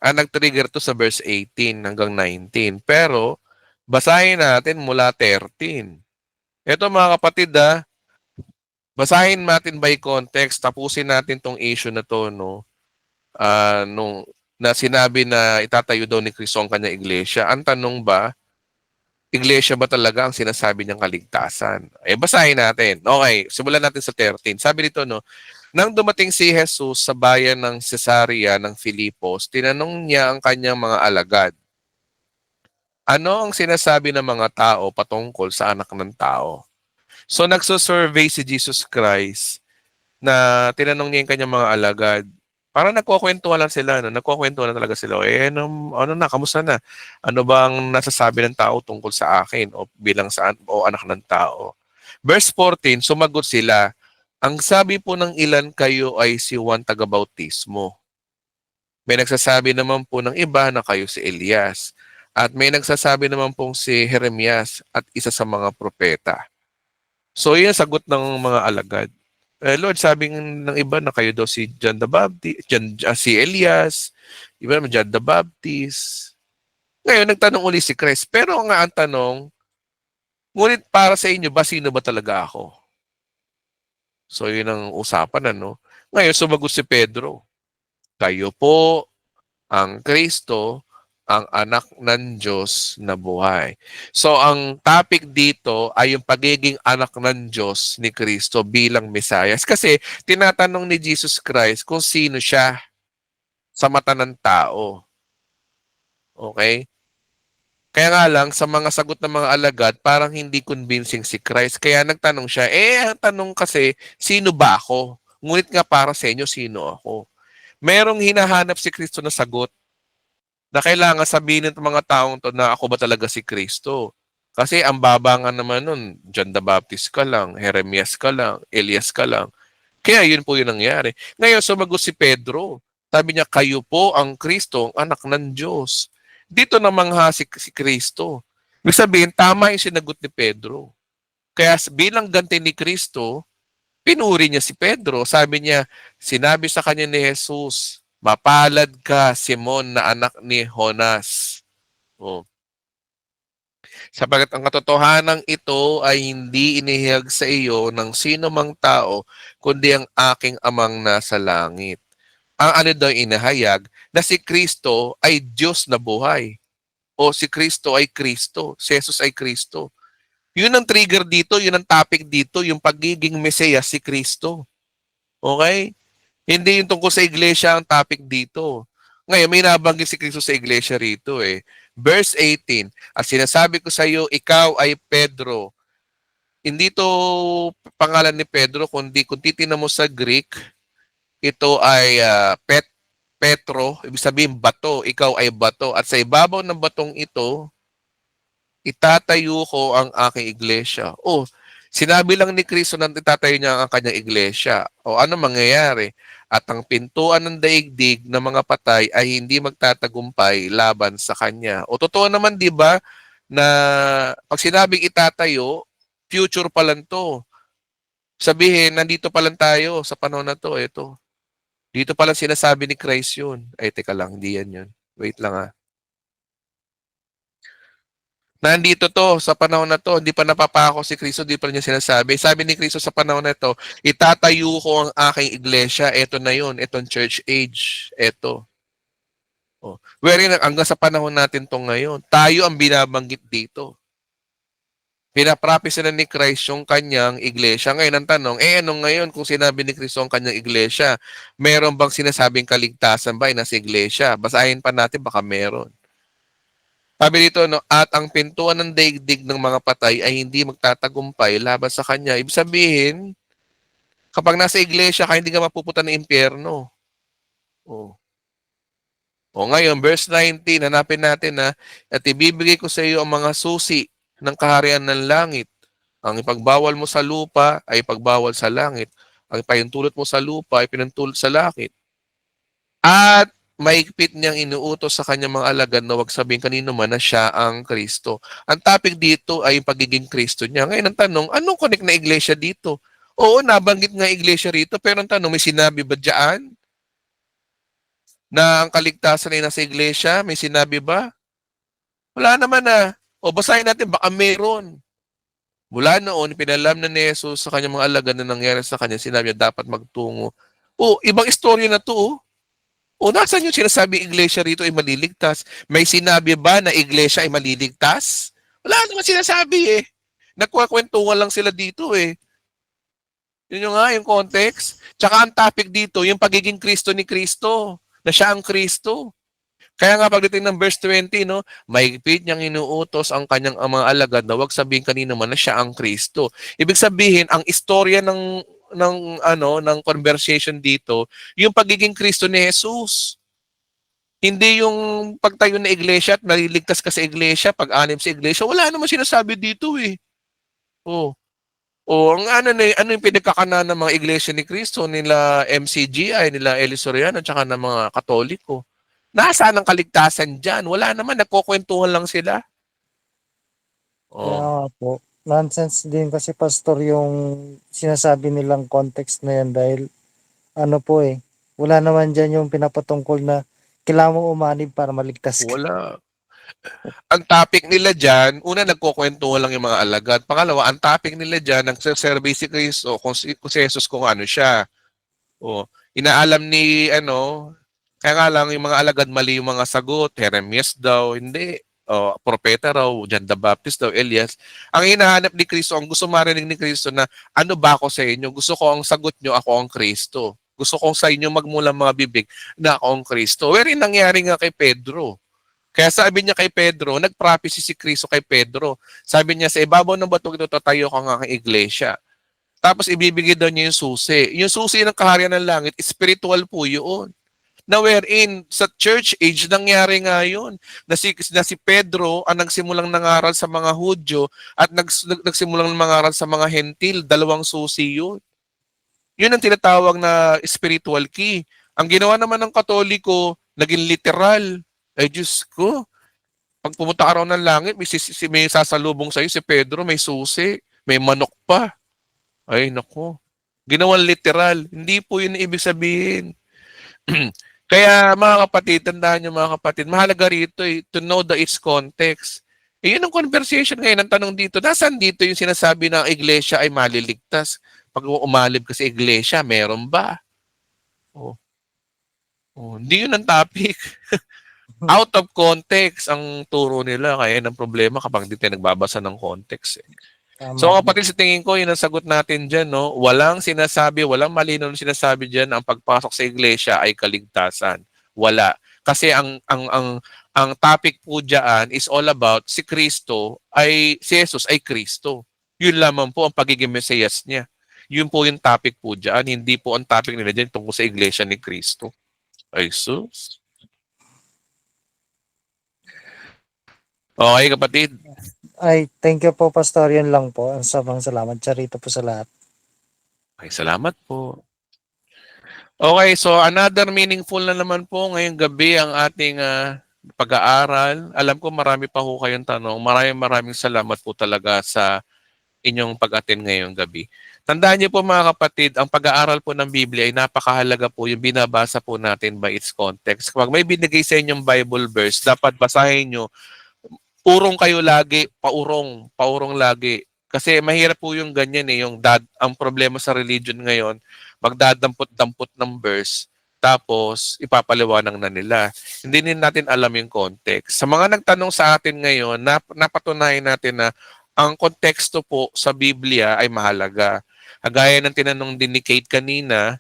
nag-trigger to sa verse 18 hanggang 19. Pero, basahin natin mula 13. Ito mga kapatid, basahin natin by context, tapusin natin tong issue na to, no? Na sinabi na itatayo daw ni Cristo ang kanyang iglesia. Ang tanong ba, iglesia ba talaga ang sinasabi niyang kaligtasan? Basahin natin. Okay, simulan natin sa 13. Sabi dito, no, nang dumating si Jesus sa bayan ng Cesarea ng Filipos, tinanong niya ang kanyang mga alagad, ano ang sinasabi ng mga tao patungkol sa anak ng tao? So nagsusurvey si Jesus Christ na tinanong niya yung kanyang mga alagad. Parang nagkukwentuhan lang sila, no? Nagkukwentuhan na talaga sila. Ano na, kamusta na? Ano bang nasasabi ng tao tungkol sa akin o bilang saan o anak ng tao? Verse 14, sumagot sila, ang sabi po ng ilan kayo ay si Juan Tagabautismo. May nagsasabi naman po ng iba na kayo si Elias. At may nagsasabi naman pong si Jeremias at isa sa mga propeta. So yun sagot ng mga alagad. Lord, sabi ng iba na kayo daw si John the Baptist, si Elias, iba naman John the Baptist. Ngayon, nagtanong uli si Christ. Pero nga ang tanong, ngunit para sa inyo ba, sino ba talaga ako? So yun ang usapan, ano? Ngayon, sumagot si Pedro. Kayo po ang Kristo, ang anak ng Diyos na buhay. So ang topic dito ay yung pagiging anak ng Diyos ni Kristo bilang Mesiyas. Kasi tinatanong ni Jesus Christ kung sino siya sa mata ng tao. Okay? Kaya nga lang, sa mga sagot ng mga alagad, parang hindi convincing si Christ. Kaya nagtanong siya, ang tanong kasi, sino ba ako? Ngunit nga para sa inyo, sino ako? Merong hinahanap si Kristo na sagot na kailangan sabihin ng mga taong to na ako ba talaga si Kristo. Kasi ang babangan naman nun, John the Baptist ka lang, Jeremias ka lang, Elias ka lang. Kaya yun po yung nangyari. Ngayon, sumagot si Pedro. Sabi niya, kayo po ang Kristo, ang anak ng Diyos. Dito namangha si Kristo. Ibig sabihin, tama yung sinagot ni Pedro. Kaya bilang ganti ni Kristo, pinuri niya si Pedro. Sabi niya, sinabi sa kanya ni Jesus, mapalad ka, Simon, na anak ni Jonas. Sapagat ang katotohanan ito ay hindi inihayag sa iyo ng sino mang tao, kundi ang aking amang nasa langit. Ang ano daw inahayag, na si Kristo ay Diyos na buhay. O si Kristo ay Kristo. Si Jesus ay Kristo. Yun ang trigger dito, yun ang topic dito, yung pagiging Mesiyas si Kristo. Okay? Hindi yung tungkol sa iglesia ang topic dito. Ngayon, may nabanggit si Kristo sa iglesia rito eh. Verse 18, at sinasabi ko sa iyo, ikaw ay Pedro. Hindi to pangalan ni Pedro, kundi kung titignan mo sa Greek, ito ay Petro, ibig sabihin bato, ikaw ay bato. At sa ibabaw ng batong ito, itatayo ko ang aking iglesia. Sinabi lang ni Kristo na itatayo niya ang kanyang iglesia. Ano mangyayari? At ang pintuan ng daigdig ng mga patay ay hindi magtatagumpay laban sa kanya. Totoo naman, di ba, na pag sinabing itatayo, future pa lang to. Sabihin, nandito pa lang tayo sa panahon na to. Ito. Dito pa lang sinasabi ni Christ yun. Ay, teka lang, hindi yan yun. Wait lang Nandito to, sa panahon na to, hindi pa napapako si Kristo, hindi pa niya sinasabi. Sabi ni Kristo sa panahon na to, itatayo ko ang aking iglesia, eto na yun, etong church age, eto. Wherein hanggang sa panahon natin to ngayon, tayo ang binabanggit dito. Pinaprapis na ni Christ yung kanyang iglesia. Ngayon ang tanong, ano ngayon kung sinabi ni Cristo ang kanyang iglesia? Meron bang sinasabing kaligtasan ba na sa iglesia? Basahin pa natin, baka meron. Sabi dito, no, at ang pintuan ng daigdig ng mga patay ay hindi magtatagumpay laban sa kanya. Ibig sabihin, kapag nasa iglesia ka, hindi ka mapupunta ng impyerno. Oh. O ngayon, verse 19, hanapin natin na, at ibibigay ko sa iyo ang mga susi ng kaharian ng langit. Ang ipagbawal mo sa lupa ay ipagbawal sa langit. Ang ipahintulot mo sa lupa ay pinantulot sa langit. At maigpit niyang inuutos sa kanyang mga alagad na huwag sabihin kanino man na siya ang Kristo. Ang topic dito ay pagiging Kristo niya. Ngayon ang tanong, anong connect na iglesia dito? Oo, nabanggit nga iglesia rito, pero ang tanong, may sinabi ba dyan na ang kaligtasan ay nasa iglesia? May sinabi ba? Wala naman na. O basahin natin, baka meron. Mula noon, pinalam na ni Jesus sa kanyang mga alagad na nangyari sa kanya, sinabi niya dapat magtungo. O, ibang istorya na to. O, nasan yung sinasabi iglesia rito ay maliligtas? May sinabi ba na iglesia ay maliligtas? Wala naman sinasabi eh. Nagkwakwentuhan lang sila dito eh. Yun yung nga, yung context. Tsaka ang topic dito, yung pagiging Kristo ni Kristo, na siya ang Kristo. Kaya nga pagdating ng verse 20, no, mahigpit niyang inuutos ang kanyang mga alagad na huwag sabihin kanino man na siya ang Kristo. Ibig sabihin, ang istorya ng conversation dito, yung pagiging Kristo ni Jesus. Hindi yung pagtayo na iglesia at maliligtas ka sa iglesia, pag-anim sa iglesia, wala naman sinasabi dito eh. Oh. O ang ano yung pinagkakanan ng mga iglesia ni Cristo, nila MCGI, nila Eli Soriano, at saka ng mga Katoliko. Nasaan ang kaligtasan dyan? Wala naman, nagkukwentuhan lang sila. Kaya Oh. nga po, nonsense din kasi pastor yung sinasabi nilang context na yan dahil ano po eh, wala naman dyan yung pinapatungkol na kailangan mo umanib para maligtas ka. Wala. Ang topic nila dyan, una nagkukwentuhan lang yung mga alagad. Pangalawa, ang topic nila dyan, nagsasurvey si Cristo kung si Jesus kung ano siya. O, inaalam ni, kaya nga lang yung mga alagad mali yung mga sagot. Jeremias daw, hindi. O, propeta raw, John the Baptist daw, Elias. Ang hinahanap ni Cristo, ang gusto marinig ni Cristo na, ano ba ako sa inyo? Gusto ko ang sagot nyo, ako ang Kristo. Gusto ko sa inyo magmula mga bibig na ako ang Kristo. Wherein nangyari nga kay Pedro. Kaya sabi niya kay Pedro, nag-prophecy si Cristo kay Pedro. Sabi niya, sa ibabaw ng batong ito, tatayo ka nga ng iglesia. Tapos ibibigay daw niya yung susi. Yung susi ng kaharian ng langit, spiritual po yun. Na wherein, sa church age, nangyari nga yun. Na si Pedro ang nagsimulang nangaral sa mga Hudyo at nagsimulang nangaral sa mga Hentil. Dalawang susi yun. Yun ang tinatawag na spiritual key. Ang ginawa naman ng Katoliko, naging literal. Ay, Diyos ko. Pag pumunta ka raw ng langit, may sasalubong sa'yo si Pedro, may susi, may manok pa. Ay, nako. Ginawang literal. Hindi po yun ibig sabihin. Kaya mga kapatid, tandaan nyo mga kapatid, mahalaga rito to know its context. Yun ang conversation ngayon. Ang tanong dito, nasaan dito yung sinasabi na ang iglesia ay maliligtas? Pag umalib ka sa iglesia, meron ba? Hindi yun ang topic. Out of context ang turo nila. Kaya yun ang problema kapag hindi tayo nagbabasa ng context. Tama. So kapatid, sa tingin ko, yun ang sagot natin dyan. No? Walang sinasabi, walang malinaw na sinasabi dyan ang pagpasok sa iglesia ay kaligtasan. Wala. Kasi ang topic po dyan is all about si Jesus ay Kristo. Yun lamang po ang pagiging Mesiyas niya. Yun po yung topic po dyan. Hindi po ang topic nila dyan tungkol sa iglesia ni Kristo. Ay, sus. Okay, kapatid. Ay, thank you po pastor, yun lang po. Ang sabang salamat. Charito po sa lahat. Okay, salamat po. Okay, so another meaningful na naman po ngayong gabi ang ating pag-aaral. Alam ko marami pa ho kayong tanong. Maraming salamat po talaga sa inyong pag-attend ngayong gabi. Tandaan niyo po mga kapatid, ang pag-aaral po ng Biblia ay napakahalaga po yung binabasa po natin by its context. Kapag may binigay sa inyong Bible verse, dapat basahin nyo. Urong kayo lagi, paurong lagi. Kasi mahirap po yung ganyan ang problema sa religion ngayon, magdadampot-dampot ng verse, tapos ipapaliwanag na nila. Hindi din natin alam yung context. Sa mga nagtanong sa atin ngayon, napatunayan natin na ang konteksto po sa Biblia ay mahalaga. Kagaya ng tinanong din ni Kate kanina,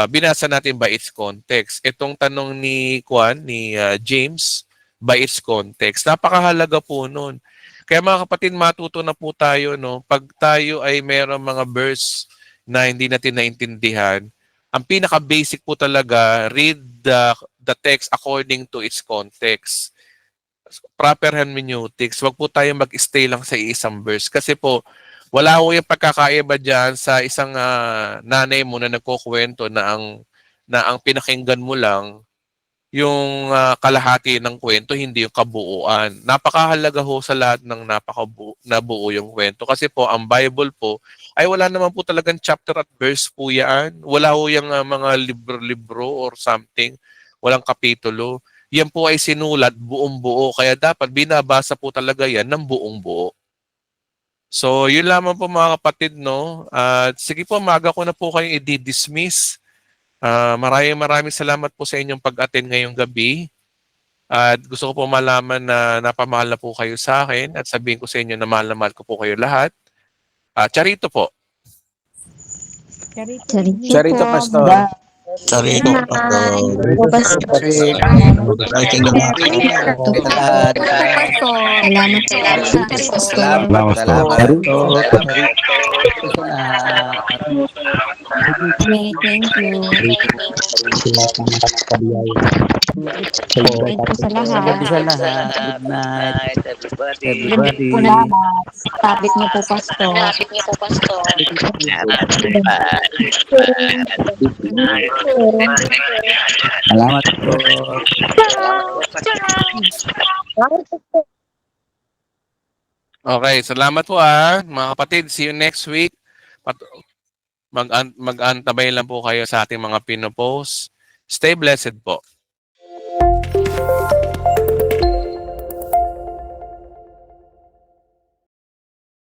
binasa natin by its context. Itong tanong ni James, by its context. Napakahalaga po nun. Kaya mga kapatid, matuto na po tayo, no? Pag tayo ay mayroong mga verse na hindi natin naintindihan, ang pinaka-basic po talaga, read the text according to its context. Proper hermeneutics. Wag po tayo mag-stay lang sa isang verse. Kasi po, wala ko yung pagkakaiba dyan sa isang nanay mo na nagkukwento na ang pinakinggan mo lang yung kalahati ng kwento, hindi yung kabuuan. Napakahalaga ho sa lahat ng nabuo yung kwento. Kasi po, ang Bible po, ay wala naman po talagang chapter at verse po yan. Wala ho yung mga libro-libro or something. Walang kapitulo. Yan po ay sinulat buong buo. Kaya dapat binabasa po talaga yan ng buong buo. So, yun lamang po mga kapatid, no? At sige po, maga ko na po kayong i-dismiss. Maraming salamat po sa inyong pag-attend ngayong gabi. At gusto ko po malaman na napamahal na po kayo sa akin at sabihin ko sa inyo na mahal ko po kayo lahat. Charito po. Charito, Pastor. Sarito, Pastor. Writing the Salamat. Thank you. Thank you sa lahat. Good night, everybody. Tabit niyo po, Pastor. Salamat po. Okay, salamat po mga kapatid. See you next week. Mag-antabay lang po kayo sa ating mga pinopost. Stay blessed po.